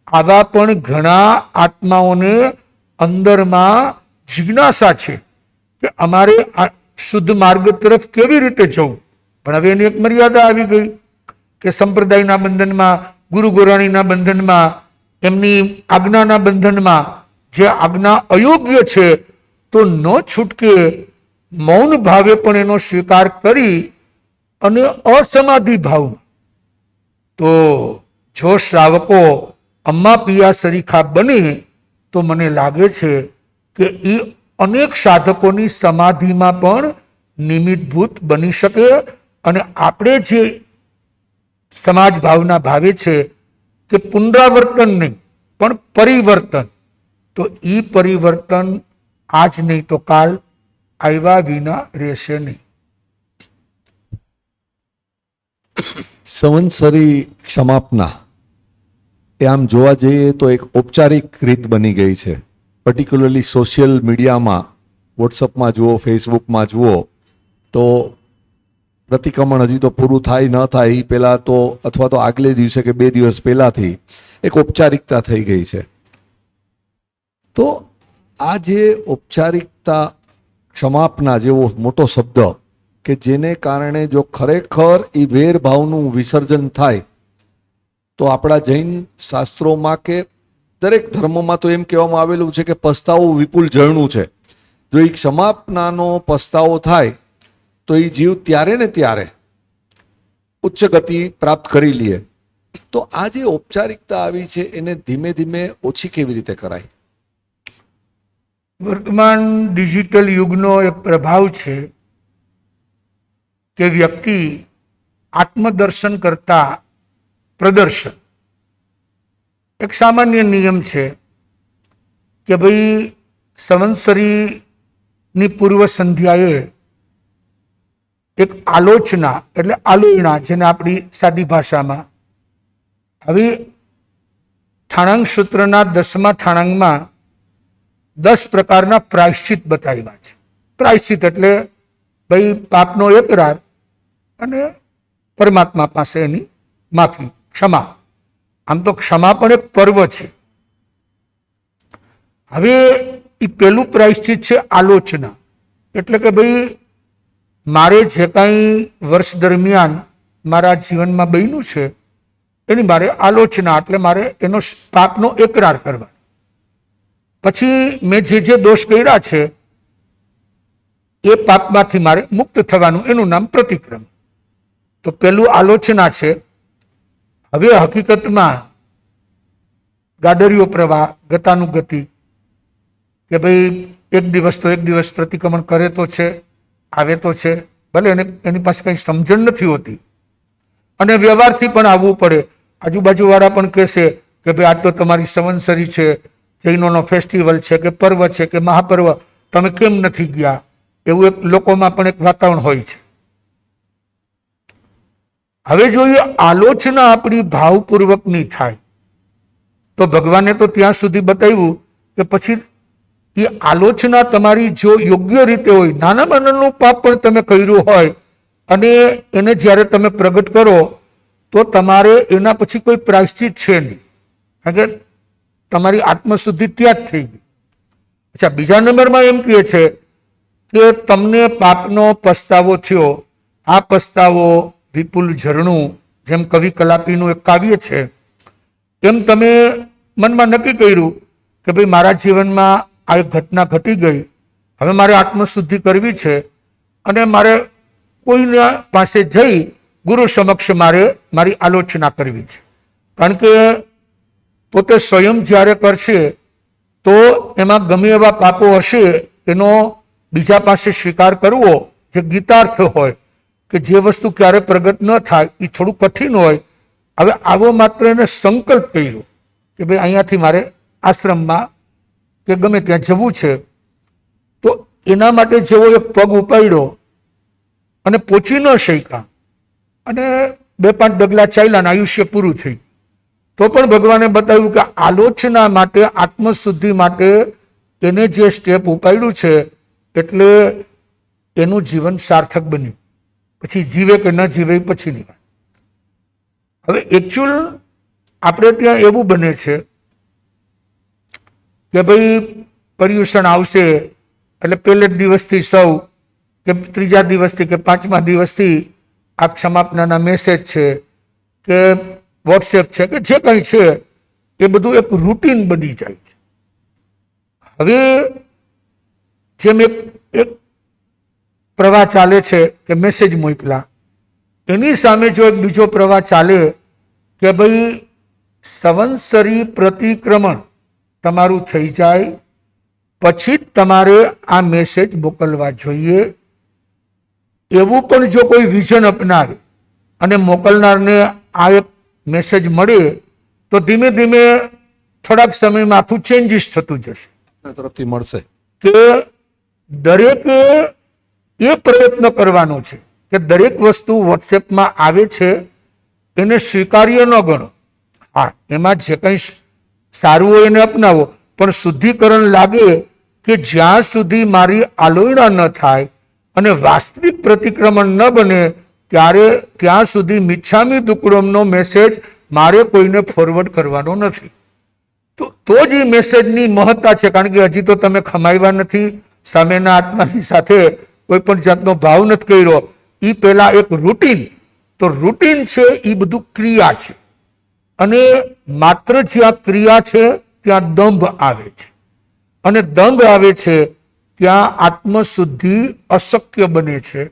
આવા પણ ઘણા આત્માઓને અંદરમાં જિજ્ઞાસા છે કે અમારે આ શુદ્ધ માર્ગ તરફ કેવી રીતે જવું. પણ હવે એની એક મર્યાદા આવી ગઈ કે સંપ્રદાયના બંધનમાં, ગુરુ ગોરાણીના બંધનમાં, એમની આજ્ઞાના બંધનમાં, જે આજ્ઞા અયોગ્ય છે તો ન છૂટકે મૌન ભાવે પણ એનો સ્વીકાર કરી અને અસમાધિ ભાવ, તો જો શ્રાવકો અમ્મા પિયા સરીખા બને તો મને લાગે છે કે એ અનેક સાધકોની સમાધિમાં પણ નિમિત્તભૂત બની શકે. અને આપણે જે સમાજ ભાવના ભાવે છે કે પુનરાવર્તન નહીં પણ પરિવર્તન, તો એ પરિવર્તન આજ નહીં તો કાલ આવ્યા વિના રહેશે નહીં. સંવત્સરી ક્ષમાપના એ આમ જોવા જઈએ તો એક ઔપચારિક રીત બની ગઈ છે. પર્ટિક્યુલરલી સોશિયલ મીડિયામાં, વોટ્સઅપમાં જુઓ, ફેસબુકમાં જુઓ, તો પ્રતિક્રમણ હજી તો પૂરું થાય ન થાય એ પહેલાં તો, અથવા તો આગલે દિવસે કે 2 દિવસ પહેલાંથી એક ઔપચારિકતા થઈ ગઈ છે. તો આ જે ઔપચારિકતા, ક્ષમાપના જેવો મોટો શબ્દ કે જેને કારણે જો ખરેખર એ વેરભાવનું વિસર્જન થાય, તો આપણા જૈન શાસ્ત્રોમાં કે દરેક ધર્મોમાં તો એમ કહેવામાં આવેલું છે કે પસ્તાવો વિપુલ ઝરણું છે. જો એ ક્ષમાપનાનો પસ્તાવો થાય તો એ જીવ ત્યારે ને ત્યારે ઉચ્ચ ગતિ પ્રાપ્ત કરી લે. તો આ જે ઔપચારિકતા આવી છે એને ધીમે ધીમે ઓછી કેવી રીતે કરાય? વર્તમાન ડિજિટલ યુગનો એક પ્રભાવ છે કે વ્યક્તિ આત્મદર્શન કરતા પ્રદર્શન. એક સામાન્ય નિયમ છે કે ભાઈ સંવત્સરીની પૂર્વ સંધ્યાએ એક આલોચના એટલે આલોચના, જેને આપણી સાદી ભાષામાં, આવી ઠાણાંગ સૂત્રના 10મા ઠાણાંગમાં 10 પ્રકારના પ્રાયશ્ચિત બતાવ્યા છે. પ્રાયશ્ચિત એટલે ભાઈ પાપનો એકરાર અને પરમાત્મા પાસે એની માફી, ક્ષમા. આમ તો ક્ષમા પણ એક પર્વ છે. હવે એ પેલું પ્રાયશ્ચિત છે આલોચના, એટલે કે ભાઈ મારે જે કાંઈ વર્ષ દરમિયાન મારા જીવનમાં બન્યું છે એની મારે આલોચના, એટલે મારે એનો પાપનો એકરાર કરવા. પછી મેં જે દોષ કર્યા છે એ પાપમાંથી મારે મુક્ત થવાનું, એનું નામ પ્રતિક્રમણ. તો પેલું આલોચના છે. હવે હકીકતમાં ગાડરિયો પ્રવાહ, ગતાનુગતિ, કે ભાઈ એક દિવસ તો એક દિવસ પ્રતિક્રમણ કરે તો છે, આવે તો છે, ભલે એની પાસે કંઈ સમજણ નથી હોતી, અને વ્યવહારથી પણ આવવું પડે. આજુબાજુવાળા પણ કહેશે કે ભાઈ આજ તો તમારી સંવત્સરી છે, જૈનોનો ફેસ્ટિવલ છે કે પર્વ છે કે મહાપર્વ, તમે કેમ નથી ગયા? એવું એક લોકોમાં પણ એક વાતાવરણ હોય છે. હવે જો એ આલોચના આપણી ભાવપૂર્વકની થાય તો ભગવાને તો ત્યાં સુધી બતાવ્યું કે પછી એ આલોચના તમારી જો યોગ્ય રીતે હોય, નાનામાં નાનું પાપ પણ તમે કર્યું હોય અને એને જ્યારે તમે પ્રગટ કરો તો તમારે એના પછી કોઈ પ્રાયશ્ચિત છે નહીં, કારણ કે તમારી આત્મશુદ્ધિ ત્યાં જ થઈ ગઈ. અચ્છા, બીજા નંબરમાં એમ કહે છે કે તમને પાપનો પસ્તાવો થયો, આ પસ્તાવો વિપુલ ઝરણું, જેમ કવિ કલાપીનું એક કાવ્ય છે, એમ તમે મનમાં નક્કી કર્યું કે ભાઈ મારા જીવનમાં આ એક ઘટના ઘટી ગઈ, હવે મારે આત્મશુદ્ધિ કરવી છે અને મારે કોઈના પાસે જઈ ગુરુ સમક્ષ મારે મારી આલોચના કરવી છે. કારણ કે પોતે સ્વયં જ્યારે કરશે તો એમાં ગમે એવા પાપો હશે એનો બીજા પાસે સ્વીકાર કરવો જે ગીતાર્થ હોય કે જે વસ્તુ ક્યારે પ્રગટ ન થાય એ થોડું કઠિન હોય. હવે આવો માત્ર એને સંકલ્પ કર્યો કે ભાઈ અહીંયાથી મારે આશ્રમમાં કે ગમે ત્યાં જવું છે, તો એના માટે જેવો એક પગ ઉપાડ્યો અને પહોંચી ન શક્યા અને 2-5 ડગલા ચાલ્યા ને આયુષ્ય પૂરું થઈ, તો પણ ભગવાને બતાવ્યું કે આલોચના માટે, આત્મશુદ્ધિ માટે એને જે સ્ટેપ ઉપાડ્યું છે એટલે એનું જીવન સાર્થક બન્યું. પછી જીવે કે ન જીવે એ પછીની વાત. હવે એકચ્યુઅલ આપણે ત્યાં એવું બને છે કે ભાઈ પર્યુષણ આવશે એટલે પહેલે જ દિવસથી સૌ કે ત્રીજા દિવસથી કે 5મા દિવસથી આ ક્ષમાપનાના મેસેજ છે કે વોટ્સએપ છે કે જે કંઈ છે એ બધું એક રૂટીન બની જાય છે. હવે જેમ એક પ્રવાહ ચાલે છે કે મેસેજ મોકલા, એની સામે જો એક બીજો પ્રવાહ ચાલે કે ભાઈ સંવત્સરી પ્રતિક્રમણ તમારું થઈ જાય પછી જ તમારે આ મેસેજ મોકલવા જોઈએ, એવું પણ જો કોઈ વિઝન અપનાવે અને મોકલનારને આ એક મેસેજ મળે તો ધીમે ધીમે થોડાક સમયમાં આખું ચેન્જીસ થતું જશે. તરફથી મળશે કે દરેકે એ પ્રયત્ન કરવાનો છે કે દરેક વસ્તુ વોટ્સએપમાં આવે છે એને સ્વીકાર્ય ન ગણો. હા, એમાં જે કંઈ સારું હોય એને અપનાવો, પણ શુદ્ધિકરણ લાગે કે જ્યાં સુધી મારી આલોચના ન થાય અને વાસ્તવિક પ્રતિક્રમણ ન બને ત્યાં સુધી મિચ્છામી દુક્કડમનો મેસેજ મારે કોઈને ફોરવર્ડ કરવાનો નથી. તો જ એ મેસેજની મહત્તા છે, કારણ કે હજી તો તમે ખમાવ્યા નથી, સામેના આત્માની સાથે કોઈ પણ જાતનો ભાવ નથી કર્યો. એ પહેલા એક રૂટીન, તો રૂટીન છે એ બધું ક્રિયા છે, અને માત્ર જ્યાં ક્રિયા છે ત્યાં દંભ આવે છે, અને દંભ આવે છે ત્યાં આત્મશુદ્ધિ અશક્ય બને છે.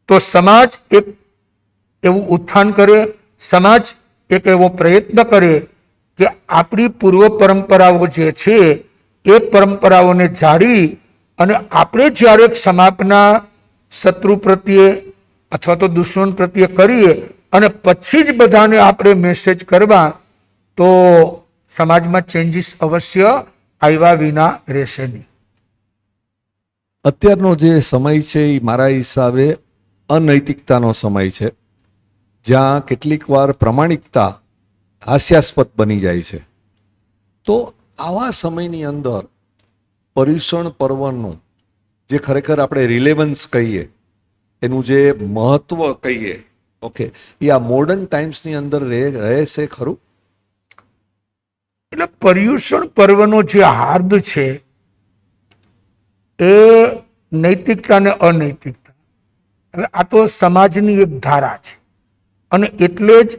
તો સમાજ એક એવું ઉત્થાન કરે, સમાજ એક એવો પ્રયત્ન કરે કે આપણી પૂર્વ પરંપરાઓ જે છે એ પરંપરાઓને જાળવી અને આપણે જ્યારે ક્ષમાપના શત્રુ પ્રત્યે અથવા તો દુશ્મન પ્રત્યે કરીએ અને પછી જ બધાને આપણે મેસેજ કરવા, તો સમાજમાં ચેન્જીસ અવશ્ય આવ્યા વિના રહેશે નહીં. અત્યારનો જે સમય છે એ મારા હિસાબે અનૈતિકતાનો સમય છે, જ્યાં કેટલીક વાર પ્રમાણિકતા હાસ્યાસ્પદ બની જાય છે. તો આવા સમયની અંદર પર્યુષણ પર્વનું જે ખરેખર આપણે રિલેવન્સ કહીએ, એનું જે મહત્વ કહીએ, ઓકે, એ આ મોડર્ન ટાઈમ્સની અંદર રહેશે ખરું? એટલે પર્યુષણ પર્વનો જે હાર્દ છે એ નૈતિકતા અને અનૈતિકતા, હવે આ તો સમાજની એક ધારા છે, અને એટલે જ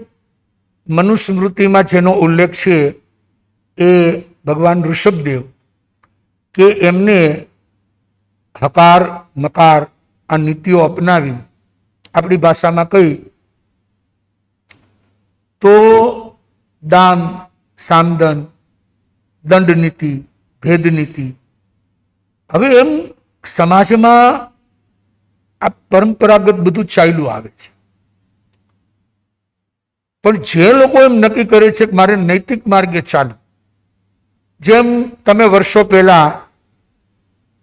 મનુસ્મૃતિમાં જેનો ઉલ્લેખ છે એ ભગવાન ઋષભદેવ, કે એમને હકાર મકાર આ નીતિઓ અપનાવી, આપણી ભાષામાં કહી તો દાન સામદન દંડ નીતિ, ભેદ નીતિ. હવે એમ સમાજમાં આ પરંપરાગત બધું ચાલ્યું આવે છે, પણ જે લોકો એમ નક્કી કરે છે કે મારે નૈતિક માર્ગે ચાલવું, જેમ તમે વર્ષો પહેલા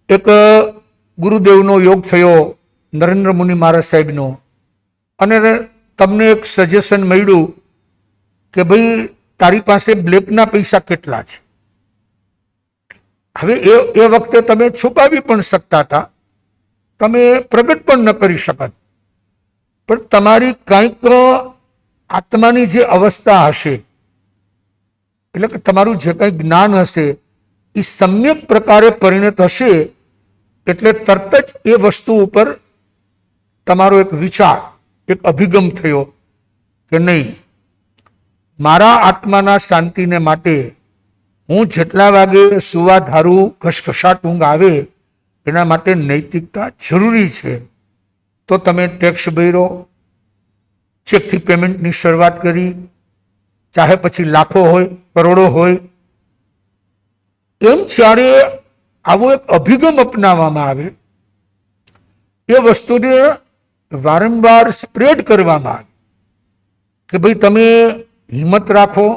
એક ગુરુદેવનો યોગ થયો નરેન્દ્ર મુનિ મહારાજ સાહેબનો, અને તમને એક સજેશન મળ્યું કે ભાઈ તારી પાસે બ્લેકના પૈસા કેટલા છે. હવે એ વખતે તમે છુપાવી પણ શકતા હતા, તમે પ્રગટ પણ ન કરી શકત, પણ તમારી કંઈક આત્માની જે અવસ્થા હશે, એટલે કે તમારું જે કંઈ જ્ઞાન હશે એ સમ્યક પ્રકારે પરિણત હશે, એટલે તરત જ એ વસ્તુ ઉપર તમારો એક વિચાર, એક અભિગમ થયો કે નહીં, મારા આત્માના શાંતિને માટે હું જેટલા વાગે સુવા ધારું, ઘસઘસાટ ઊંઘ આવે, એના માટે નૈતિકતા જરૂરી છે. તો તમે ટેક્સ ભર્યો, ચેકથી પેમેન્ટની શરૂઆત કરી, ચાહે પછી લાખો હોય, કરોડો હોય. એમ જ્યારે આવો એક અભિગમ અપનાવવામાં આવે, એ વસ્તુને વારંવાર સ્પ્રેડ કરવામાં આવે કે ભાઈ તમે હિંમત રાખો.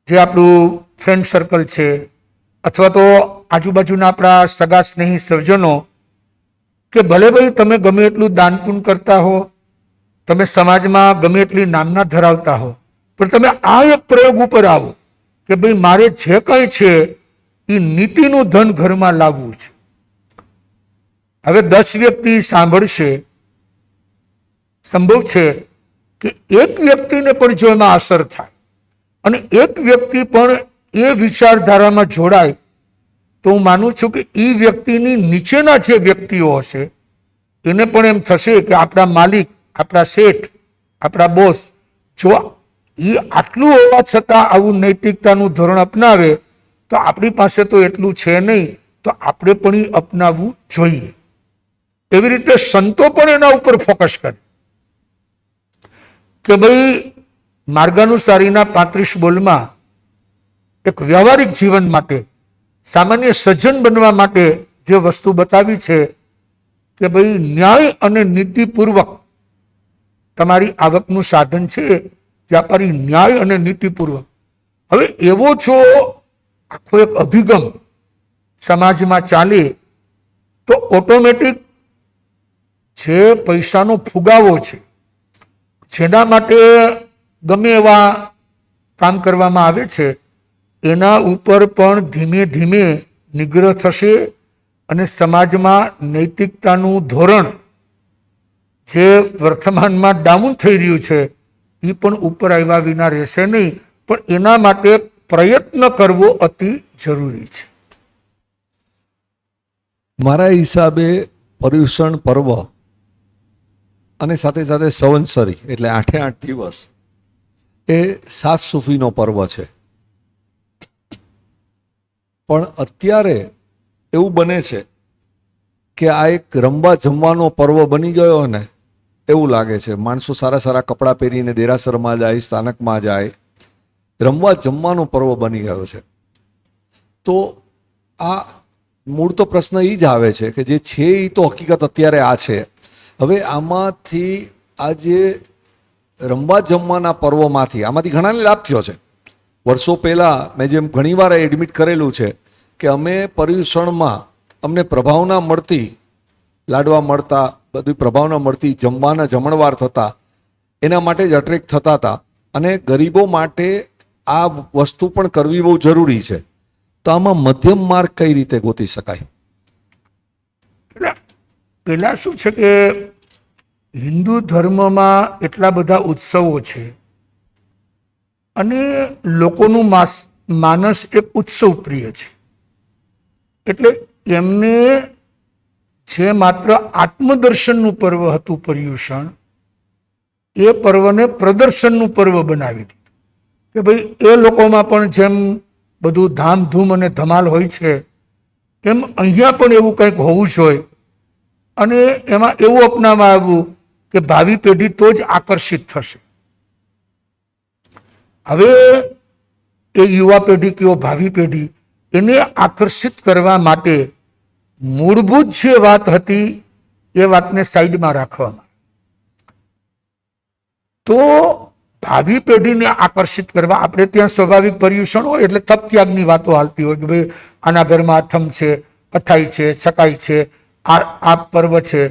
જે આપણું ફ્રેન્ડ સર્કલ છે, અથવા તો આજુબાજુના આપણા સગા સ્નેહી સર્જનો, કે ભલે ભાઈ તમે ગમે એટલું દાન પુણ્ય કરતા હો, તમે સમાજમાં ગમે એટલી નામના ધરાવતા હો, પણ તમે આ એક પ્રયોગ ઉપર આવો કે ભાઈ મારે જે કંઈ છે એ નીતિનું ધન ઘરમાં લાવવું છે. હવે 10 વ્યક્તિ સાંભળશે, સંભવ છે કે એક વ્યક્તિને પણ જો એમાં અસર થાય અને એક વ્યક્તિ પણ એ વિચારધારામાં જોડાય, તો હું માનું છું કે એ વ્યક્તિની નીચેના જે વ્યક્તિઓ હશે એને પણ એમ થશે કે આપણા માલિક, આપણા શેઠ, આપણા બોસ જો એ આટલું હોવા છતાં આવું નૈતિકતાનું ધોરણ અપનાવે, તો આપણી પાસે તો એટલું છે નહીં, તો આપણે પણ એ અપનાવવું જોઈએ. એવી રીતે સંતો પણ એના ઉપર ફોકસ કરે કે ભાઈ માર્ગાનુસારીના 35 બોલમાં એક વ્યવહારિક જીવન માટે, સામાન્ય સજ્જન બનવા માટે જે વસ્તુ બતાવી છે કે ભાઈ ન્યાય અને નીતિપૂર્વક તમારી આવકનું સાધન છે, વ્યાપારી ન્યાય અને નીતિપૂર્વક. હવે એવો જો આખો એક અભિગમ સમાજમાં ચાલે, તો ઓટોમેટિક જે પૈસાનો ફુગાવો છે, જેના માટે ગમે એવા કામ કરવામાં આવે છે, એના ઉપર પણ ધીમે ધીમે નિગ્રહ થશે, અને સમાજમાં નૈતિકતાનું ધોરણ જે વર્તમાનમાં ડાઉન થઈ રહ્યું છે એ પણ ઉપર આવ્યા વિના રહેશે નહીં, પણ એના માટે પ્રયત્ન કરવો અતિ જરૂરી છે. મારા હિસાબે પર્યુષણ પર્વ અને સાથે સાથે સંવત્સરી એટલે 8 દિવસ એ સાફ સૂફીનો પર્વ છે. પણ અત્યારે એવું બને છે કે આ એક રમવા જમવાનો પર્વ બની ગયો ને એવું લાગે છે. માણસો સારા સારા કપડાં પહેરીને દેરાસરમાં જાય, સ્થાનકમાં જાય, રમવા જમવાનો પર્વ બની ગયો છે. તો આ મૂળ તો પ્રશ્ન એ જ આવે છે કે જે છે એ તો હકીકત અત્યારે આ છે. હવે આમાંથી આ જે રમવા જમવાના પર્વમાંથી આમાંથી ઘણાને લાભ થયો છે. વર્ષો પહેલાં મેં જેમ ઘણીવાર એડમિટ કરેલું છે કે અમે પર્યુષણમાં અમને પ્રભાવના મળતી, લાડવા મળતા, બધી પ્રભાવના મળતી, જમવાના જમણવાર થતા, એના માટે જ અટ્રેક્ટ થતા હતા. અને ગરીબો માટે આ વસ્તુ પણ કરવી બહુ જરૂરી છે. તો આમાં મધ્યમ માર્ગ કઈ રીતે ગોતી શકાય? પેલા શું છે કે હિન્દુ ધર્મમાં એટલા બધા ઉત્સવો છે અને લોકોનું માનસ એક ઉત્સવ પ્રિય છે, એટલે એમને જે માત્ર આત્મદર્શનનું પર્વ હતું પર્યુષણ, એ પર્વને પ્રદર્શનનું પર્વ બનાવી દીધું કે ભાઈ એ લોકોમાં પણ જેમ બધું ધામધૂમ અને ધમાલ હોય છે, એમ અહીંયા પણ એવું કંઈક હોવું જોઈએ. અને એમાં એવું અપનાવવામાં આવ્યું કે ભાવિ પેઢી તો જ આકર્ષિત થશે. હવે એ યુવા પેઢી કે ભાવિ પેઢી એને આકર્ષિત કરવા માટે મૂળભૂત જે વાત હતી એ વાતને સાઈડમાં રાખવામાં, તો ભાવિ પેઢીને આકર્ષિત કરવા આપણે ત્યાં સ્વાભાવિક પર્યુષણ હોય એટલે તપ ત્યાગની વાતો હાલતી હોય કે ભાઈ આના ઘરમાં આથમ છે, અથાઈ છે, છકાઈ છે, આ પર્વ છે.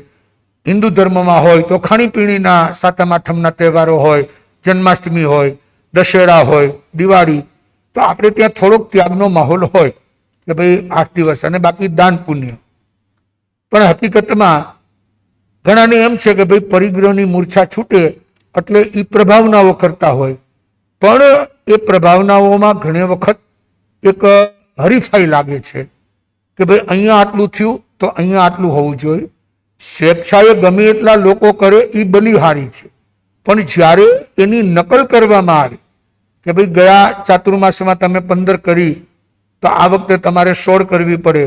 હિન્દુ ધર્મમાં હોય તો ખાણીપીણીના સાતમ આઠમના તહેવારો હોય, જન્માષ્ટમી હોય, દશેરા હોય, દિવાળી, તો આપણે ત્યાં થોડોક ત્યાગનો માહોલ હોય કે ભાઈ 8 દિવસ, અને બાકી દાન પુણ્ય. પણ હકીકતમાં ઘણાને એમ છે કે ભાઈ પરિગ્રહની મૂર્છા છૂટે એટલે એ પ્રભાવનાઓ કરતા હોય, પણ એ પ્રભાવનાઓમાં ઘણી વખત એક હરીફાઈ લાગે છે કે ભાઈ અહીંયા આટલું થયું તો અહીંયા આટલું હોવું જોઈએ. સ્વેચ્છાએ ગમે એટલા લોકો કરે એ બલિહારી છે, પણ જ્યારે એની નકલ કરવામાં આવે કે ભાઈ ગયા ચાતુર્માસમાં તમે 15 કરી તો આ વખતે તમારે 16 કરવી પડે,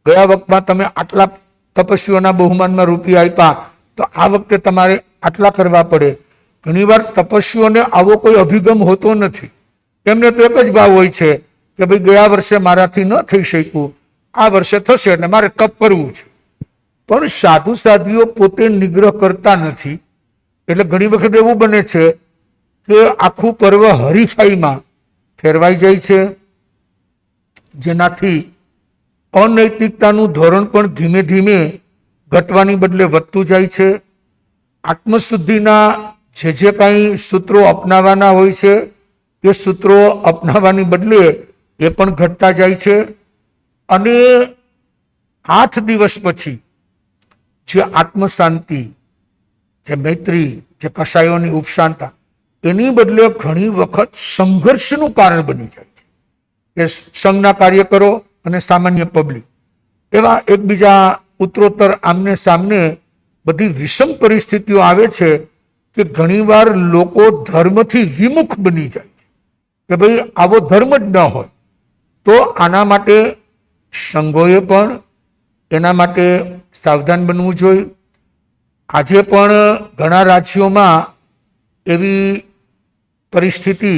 ગયા વખતમાં તમે આટલા તપસ્વીઓના બહુમાનમાં રૂપિયા આપ્યા તો આ વખતે તમારે આટલા કરવા પડે. ઘણીવાર તપસ્વીઓને આવો કોઈ અભિગમ હોતો નથી. એમને તો એક જ ભાવ હોય છે કે ભાઈ ગયા વર્ષે મારાથી ન થઈ શક્યું, આ વર્ષે થશે એટલે મારે તપ કરવું છે. પણ સાધુ સાધ્વીઓ પોતે નિગ્રહ કરતા નથી, એટલે ઘણી વખત એવું બને છે કે આખું પર્વ હરીફાઈમાં ફેરવાઈ જાય છે, જેનાથી અનૈતિકતાનું ધોરણ પણ ધીમે ધીમે ઘટવાની બદલે વધતું જાય છે. આત્મશુદ્ધિના જે કાંઈ સૂત્રો અપનાવવાના હોય છે એ સૂત્રો અપનાવવાની બદલે એ પણ ઘટતા જાય છે. અને 8 દિવસ પછી જે આત્મશાંતિ, જે મૈત્રી, જે કશાયોની ઉપશાંતા, એની બદલે ઘણી વખત સંઘર્ષનું કારણ બની જાય છે કે સંઘના કાર્યકરો અને સામાન્ય પબ્લિક એવા એકબીજા ઉત્તરોત્તર આમને સામને બધી વિષમ પરિસ્થિતિઓ આવે છે કે ઘણીવાર લોકો ધર્મથી વિમુખ બની જાય છે કે ભાઈ આવો ધર્મ જ ન હોય. તો આના માટે સંઘોએ પણ એના માટે સાવધાન બનવું જોઈએ. આજે પણ ઘણા રાજ્યોમાં એવી પરિસ્થિતિ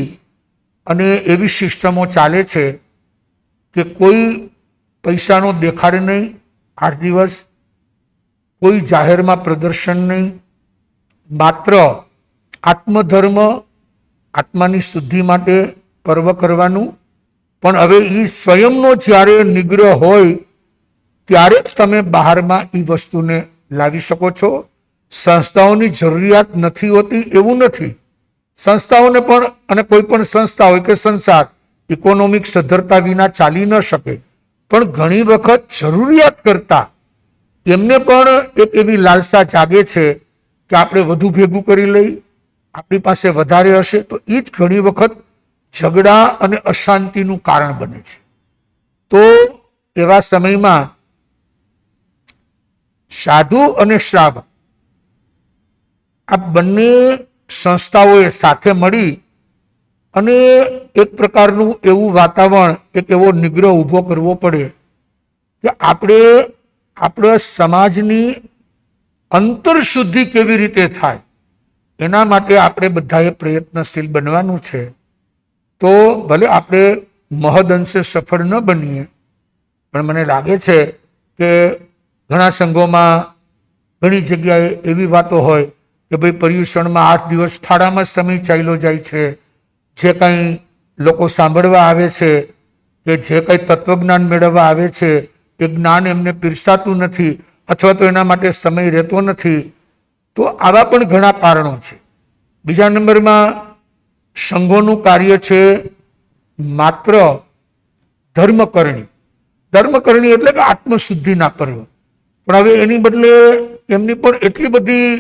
અને એવી સિસ્ટમો ચાલે છે કે કોઈ પૈસાનો દેખાડ નહીં 8 દિવસ, કોઈ જાહેરમાં પ્રદર્શન નહીં, માત્ર આત્મધર્મ, આત્માની શુદ્ધિ માટે પર્વ કરવાનું. પણ હવે એ સ્વયંનો જ્યારે નિગ્રહ હોય ત્યારે જ તમે બહારમાં એ વસ્તુને લાવી શકો છો. સંસ્થાઓની જરૂરિયાત નથી હોતી એવું નથી. સંસ્થાઓને પણ, અને કોઈ પણ સંસ્થા હોય કે સંસાર ઇકોનોમિક સદ્ધરતા વિના ચાલી ન શકે, પણ ઘણી વખત જરૂરિયાત કરતા એમને પણ એક એવી લાલસા જાગે છે કે આપણે વધુ ભેગું કરી લઈ, આપણી પાસે વધારે હશે, તો એ જ ઘણી વખત ઝઘડા અને અશાંતિનું કારણ બને છે. તો એવા સમયમાં સાધુ અને શ્રાવક આ બંને સંસ્થાઓએ સાથે મળી અને એક પ્રકારનું એવું વાતાવરણ, એક એવો નિગ્રહ ઊભો કરવો પડે કે આપણે આપણા સમાજની અંતરશુદ્ધિ કેવી રીતે થાય એના માટે આપણે બધાએ પ્રયત્નશીલ બનવાનું છે. તો ભલે આપણે મહદઅંશે સફળ ન બનીએ, પણ મને લાગે છે કે ઘણા સંઘોમાં ઘણી જગ્યાએ એવી વાતો હોય કે ભાઈ પર્યુષણમાં 8 દિવસ ફાળામાં સમય ચાલ્યો જાય છે. જે કંઈ લોકો સાંભળવા આવે છે કે જે કંઈ તત્વજ્ઞાન મેળવવા આવે છે એ જ્ઞાન એમને પીરસાતું નથી, અથવા તો એના માટે સમય રહેતો નથી. તો આવા પણ ઘણા કારણો છે. બીજા નંબરમાં સંઘોનું કાર્ય છે માત્ર ધર્મકરણી. ધર્મકરણી એટલે કે આત્મશુદ્ધિના પર્વ. પણ હવે એની બદલે એમની પણ એટલી બધી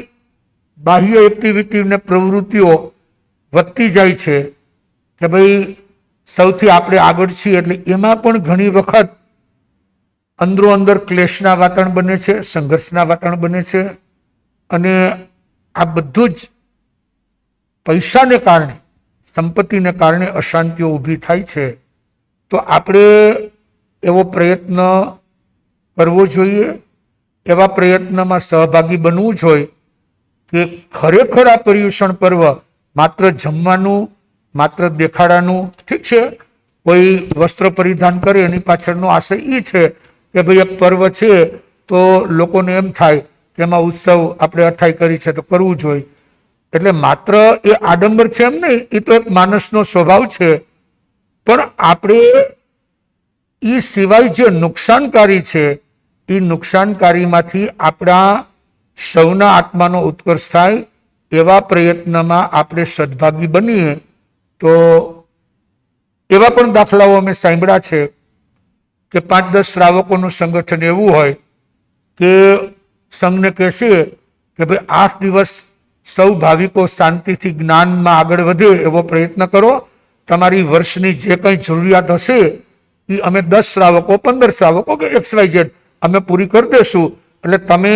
બાહ્ય એક્ટિવિટી ને પ્રવૃત્તિઓ વધતી જાય છે કે ભાઈ સૌથી આપણે આગળ છીએ એટલે એમાં પણ ઘણી વખત અંદરો અંદર ક્લેશના વાતાવરણ બને છે, સંઘર્ષના વાતાવરણ બને છે. અને આ બધું જ પૈસાને કારણે, સંપત્તિને કારણે અશાંતિઓ ઊભી થાય છે. તો આપણે એવો પ્રયત્ન કરવો જોઈએ, એવા પ્રયત્નમાં સહભાગી બનવું જોઈએ કે ખરેખર આ પર્યુષણ પર્વ માત્ર જમવાનું, માત્ર દેખાડાનું, ઠીક છે કોઈ વસ્ત્ર પરિધાન કરે એની પાછળનો આશય એ છે કે ભાઈ એક પર્વ છે તો લોકોને એમ થાય કે એમાં ઉત્સવ આપણે અઠાઈ કરી છે તો કરવું જોઈએ. એટલે માત્ર એ આડંબર છે એમ નહીં, એ તો એક માણસનો સ્વભાવ છે. પણ આપણે એ સિવાય જે નુકસાનકારી છે એ નુકસાનકારીમાંથી આપણા સૌના આત્માનો ઉત્કર્ષ થાય એવા પ્રયત્નમાં આપણે સદભાગી બનીએ. તો એવા પણ દાખલાઓ અમે સાંભળ્યા છે કે 5-10 શ્રાવકોનું સંગઠન એવું હોય કે સંઘને કહેશે કે ભાઈ 8 દિવસ સૌ ભાવિકો શાંતિથી જ્ઞાનમાં આગળ વધે એવો પ્રયત્ન કરો. તમારી વર્ષની જે કંઈ જરૂરિયાત હશે એ અમે 10 શ્રાવકો 15 શ્રાવકો કે XYZ અમે પૂરી કરી દેશું. એટલે તમે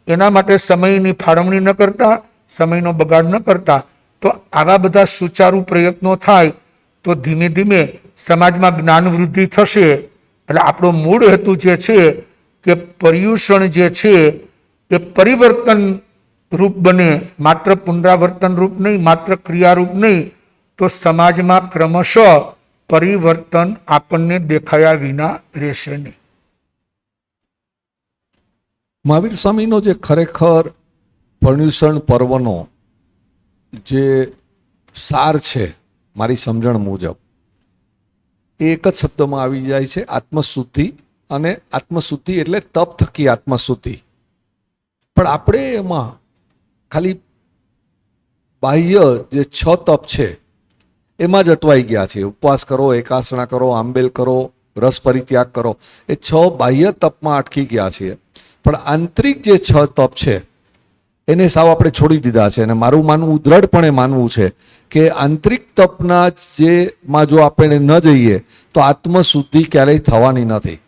એના માટે સમયની ફાળવણી ન કરતા, સમયનો બગાડ ન કરતા. તો આવા બધા સુચારુ પ્રયત્નો થાય તો ધીમે ધીમે સમાજમાં જ્ઞાન વૃદ્ધિ થશે. એટલે આપણો મૂળ હેતુ જે છે કે પર્યુષણ જે છે એ પરિવર્તન રૂપ બને, માત્ર પુનરાવર્તન રૂપ નહીં, માત્ર ક્રિયારૂપ નહીં. તો સમાજમાં ક્રમશઃ પરિવર્તન આપણને દેખાયા વિના રહેશે નહીં. મહાવીર સ્વામીનો જે ખરેખર પર્યુષણ પર્વનો જે સાર છે મારી સમજણ મુજબ એ એક જ શબ્દમાં આવી જાય છે, આત્મશુદ્ધિ. અને આત્મશુદ્ધિ એટલે તપ થકી આત્મશુદ્ધિ. પણ આપણે એમાં ખાલી બાહ્ય જે 6 તપ છે એમાં જ અટવાઈ ગયા છે. ઉપવાસ કરો, એકાસણા કરો, આંબેલ કરો, રસ પરિત્યાગ કરો, એ 6 બાહ્ય તપમાં અટકી ગયા છીએ. પણ આંતરિક જે 6 તપ છે એને સાવ આપણે છોડી દીધા છે. અને મારું માનવું, દ્રઢપણે માનવું છે કે આંતરિક તપના જેમાં જો આપણે ન જઈએ તો આત્મશુદ્ધિ ક્યારેય થવાની નથી.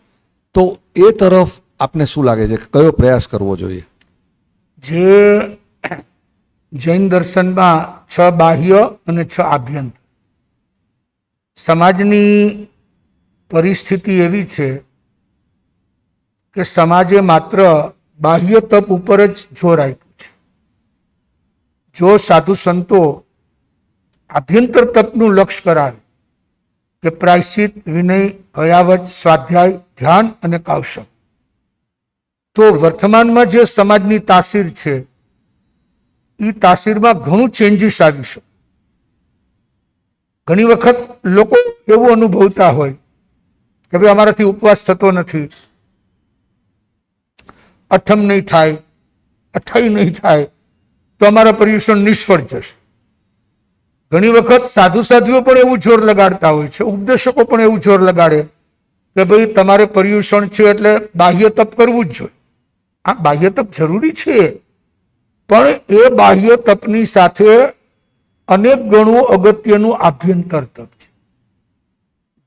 તો એ તરફ આપને શું લાગે છે, કયો પ્રયાસ કરવો જોઈએ? જે જૈન દર્શનમાં 6 બાહ્ય અને 6 આભ્યંતર. સમાજની પરિસ્થિતિ એવી છે કે સમાજે માત્ર બાહ્ય તપ ઉપર જ જોર આપ્યું છે. જો સાધુ સંતો આભ્યંતર તપનું લક્ષ્ય કરાવે કે પ્રાયશ્ચિત, વિનય, હયાવત, સ્વાધ્યાય, ધ્યાન અને કૌશલ, તો વર્તમાનમાં જે સમાજની તાસીર છે એ તાસીરમાં ઘણું ચેન્જીસ આવી શકે. ઘણી વખત લોકો એવું અનુભવતા હોય કે ભાઈ અમારાથી ઉપવાસ થતો નથી, અઠમ નહીં થાય, અઠાઈ નહીં થાય તો અમારા પર્યુષણ નિષ્ફળ જશે. ઘણી વખત સાધુ સાધ્વીઓ પણ એવું જોર લગાડતા હોય છે, ઉપદેશકો પણ એવું જોર લગાડે કે ભાઈ તમારે પર્યુષણ છે એટલે બાહ્ય તપ કરવું જ જોઈએ. આ બાહ્ય તપ જરૂરી છે, પણ એ બાહ્ય તપની સાથે અનેક ગણું અગત્યનું આભ્યંતર તપ છે.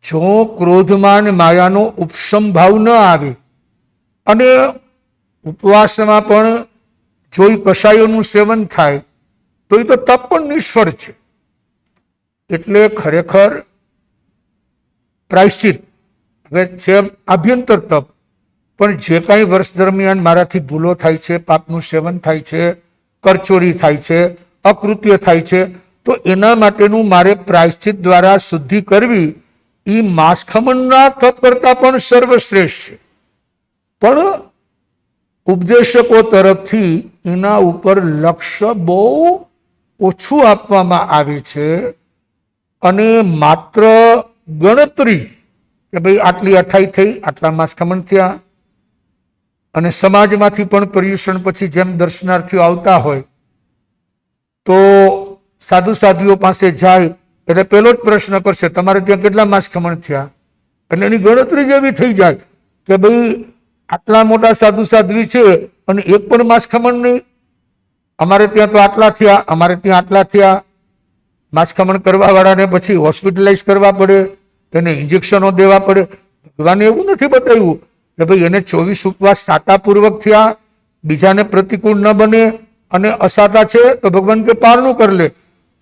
જો ક્રોધમાન માયાનો ઉપશમ ભાવ ન આવે અને ઉપવાસમાં પણ જોઈ કષાયોનું સેવન થાય તો એ તો તપ પણ નિષ્ફળ છે. એટલે ખરેખર પ્રાયશ્ચિત હવે છે આભ્યંતર તપ, પણ જે કાંઈ વર્ષ દરમિયાન મારાથી ભૂલો થાય છે, પાપનું સેવન થાય છે, કરચોરી થાય છે, અકૃત્ય થાય છે, તો એના માટેનું મારે પ્રાયશ્ચિત દ્વારા શુદ્ધિ કરવી એ માંસખમણના તપ કરતા પણ સર્વશ્રેષ્ઠ છે. પણ ઉપદેશકો તરફથી એના ઉપર લક્ષ્ય બહુ ઓછું આપવામાં આવે છે અને માત્ર ગણતરી કે ભાઈ આટલી અઠાઈ થઈ, આટલા માંસખમણ થયા. અને સમાજમાંથી પણ પર્યુષણ પછી જેમ દર્શનાર્થીઓ આવતા હોય તો સાધુ સાધ્વીઓ પાસે જાય એટલે પેલો જ પ્રશ્ન કરશે, તમારે ત્યાં કેટલા માંસખમણ થયા? એટલે એની ગણતરી જેવી થઈ જાય કે ભાઈ આટલા મોટા સાધુ સાધ્વી છે અને એક પણ માંસખમણ નહીં, અમારે ત્યાં તો આટલા થયા, અમારે ત્યાં આટલા થયા. માંસખમણ કરવા વાળાને પછી હોસ્પિટલાઇઝ કરવા પડે, એને ઇન્જેક્શનો દેવા પડે. ભગવાને એવું નથી બતાવ્યું કે ભાઈ એને 24 ઉપવાસ સાતાપૂર્વક થયા, બીજાને પ્રતિકૂળ ન બને અને અસાતા છે તો ભગવાન કે પારણું કરી લે.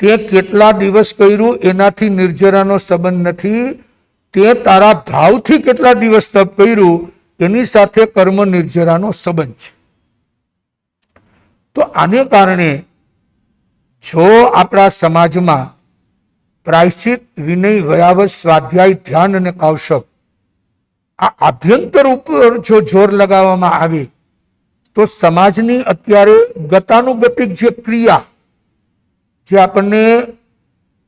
તે કેટલા દિવસ કર્યું એનાથી નિર્જરાનો સંબંધ નથી, તે તારા ભાવથી કેટલા દિવસ તપ કર્યું એની સાથે કર્મ નિર્જરાનો સંબંધ છે. તો આને કારણે જો આપણા સમાજમાં પ્રાયશ્ચિત, વિનય, વયાવત, સ્વાધ્યાય, ધ્યાન અને કૌશલ, આ આભ્યંતર ઉપર જો જોર લગાવવામાં આવે તો સમાજની અત્યારે ગતાનુગતિક જે ક્રિયા, જે આપણને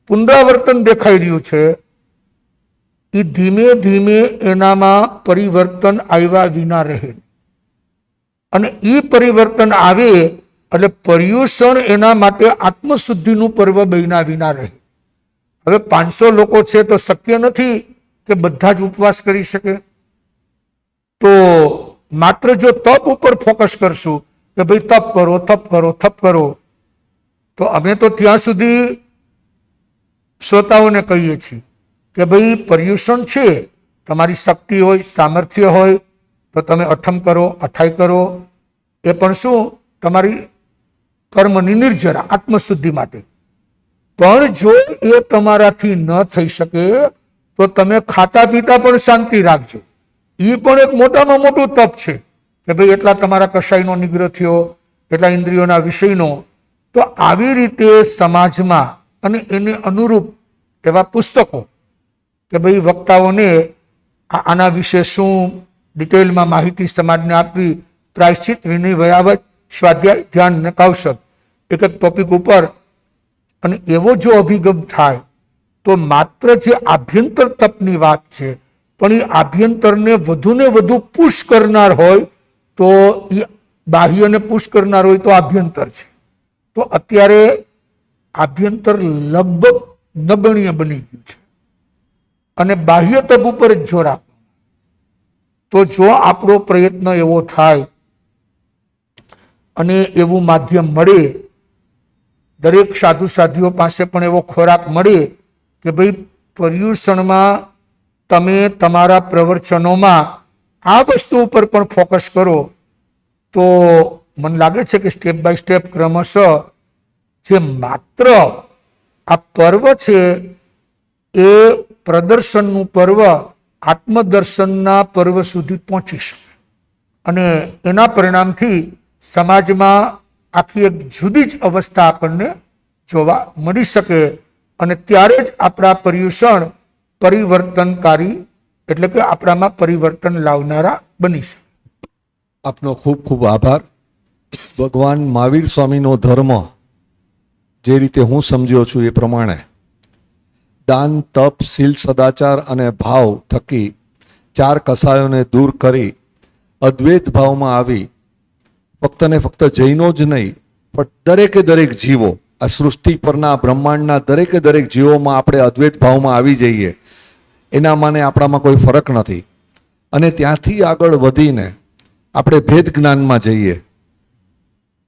પુનરાવર્તન દેખાઈ રહ્યું છે, એ ધીમે ધીમે એનામાં પરિવર્તન આવ્યા વિના રહે. અને એ પરિવર્તન આવે એટલે પર્યુષણ એના માટે આત્મશુદ્ધિનું પર્વ બન્યા વિના રહે. હવે 500 લોકો છે તો શક્ય નથી કે બધા જ ઉપવાસ કરી શકે. તો માત્ર જો તપ ઉપર ફોકસ કરશું કે ભાઈ તપ કરો, તપ કરો, તપ કરો, તો અમે તો ત્યાં સુધી શ્રોતાઓને કહીએ છીએ કે ભાઈ પર્યુષણ છે, તમારી શક્તિ હોય, સામર્થ્ય હોય તો તમે અઠમ કરો, અઠાઈ કરો, એ પણ શું તમારી કર્મની નિર્જરા આત્મશુદ્ધિ માટે. પણ જો એ તમારાથી ન થઈ શકે તો તમે ખાતા પીતા પણ શાંતિ રાખજો. એ પણ એક મોટામાં મોટું તપ છે કે ભાઈ એટલા તમારા કશાયનો નિગ્રહ થયો, એટલા ઇન્દ્રિયોના વિષયનો. તો આવી રીતે સમાજમાં અને એને અનુરૂપ એવા પુસ્તકો કે ભાઈ વક્તાઓને આના વિશે શું ડિટેલમાં માહિતી સમાજને આપવી, પ્રાયશ્ચિત, વિનય, વયાવત, સ્વાધ્યાય, ધ્યાન અને કૌશલ, એક એક ટોપિક ઉપર. અને એવો જો અભિગમ થાય તો માત્ર જે આભ્યંતર તપની વાત છે, પણ એ આભ્યંતરને વધુને વધુ પુશ કરનાર હોય તો એ બાહ્યને પુશ કરનાર હોય તો આભ્યંતર છે. તો અત્યારે આભ્યંતર લગભગ નગણ્ય બની ગયું છે અને બાહ્ય તપ ઉપર જ જોર આપે. તો જો આપણો પ્રયત્ન એવો થાય અને એવું માધ્યમ મળે, દરેક સાધુ સાધ્વીઓ પાસે પણ એવો ખોરાક મળે કે ભાઈ પર્યુષણમાં તમે તમારા પ્રવચનોમાં આ વસ્તુ ઉપર પણ ફોકસ કરો, તો મને લાગે છે કે સ્ટેપ બાય સ્ટેપ ક્રમશઃ જે માત્ર આ પર્વ છે એ પ્રદર્શનનું પર્વ આત્મદર્શનના પર્વ સુધી પહોંચી શકે અને એના પરિણામથી સમાજમાં આખી એક જુદી જ અવસ્થા આપણને જોવા મળી શકે. અને ત્યારે જ આપણા પર્યુષણ પરિવર્તનકારી, એટલે કે આપણામાં પરિવર્તન લાવનારા બની શકે. આપનો ખૂબ ખૂબ આભાર. ભગવાન મહાવીર સ્વામીનો ધર્મ જે રીતે હું સમજ્યો છું એ પ્રમાણે દાન, તપ, શીલ, સદાચાર અને ભાવ થકી 4 કસાયોને દૂર કરી અદ્વૈત ભાવમાં આવી ફક્ત ને ફક્ત જૈનો જ નહીં પણ દરેકે દરેક જીવો, આ સૃષ્ટિ પરના બ્રહ્માંડના દરેકે દરેક જીવોમાં આપણે અદ્વૈત ભાવમાં આવી જઈએ, એના માને આપણામાં કોઈ ફરક નથી. અને ત્યાંથી આગળ વધીને આપણે ભેદ જ્ઞાનમાં જઈએ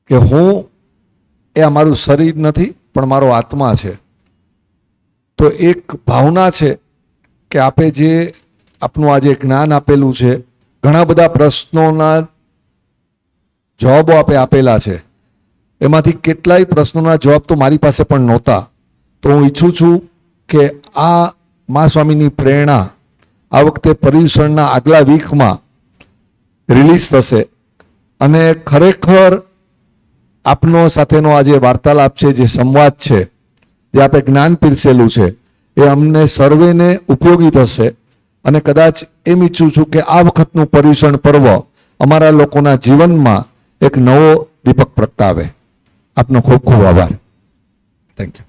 કે હું એ અમારું શરીર નથી પણ મારો આત્મા છે. તો એક ભાવના છે કે આપે જે આપનું આજે જ્ઞાન આપેલું છે, ઘણા બધા પ્રશ્નોના જવાબો આપે આપેલા છે, એમાંથી કેટલાય પ્રશ્નોના જવાબ તો મારી પાસે પણ નહોતા. તો હું ઈચ્છું છું કે આ મા સ્વામીની પ્રેરણા આ વખતે પર્યુષણના આગલા વીકમાં રિલીઝ થશે અને ખરેખર આપનો સાથેનો આ જે વાર્તાલાપ છે, જે સંવાદ છે, જે આપણે જ્ઞાન પીરસેલું છે, એ અમને સર્વેને ઉપયોગી થશે. અને કદાચ એમ ઈચ્છું છું કે આ વખતનું પર્યુષણ પર્વ અમારા લોકોના જીવનમાં એક નવો દીપક પ્રગટાવે. આપનો ખૂબ ખૂબ આભાર. Thank you.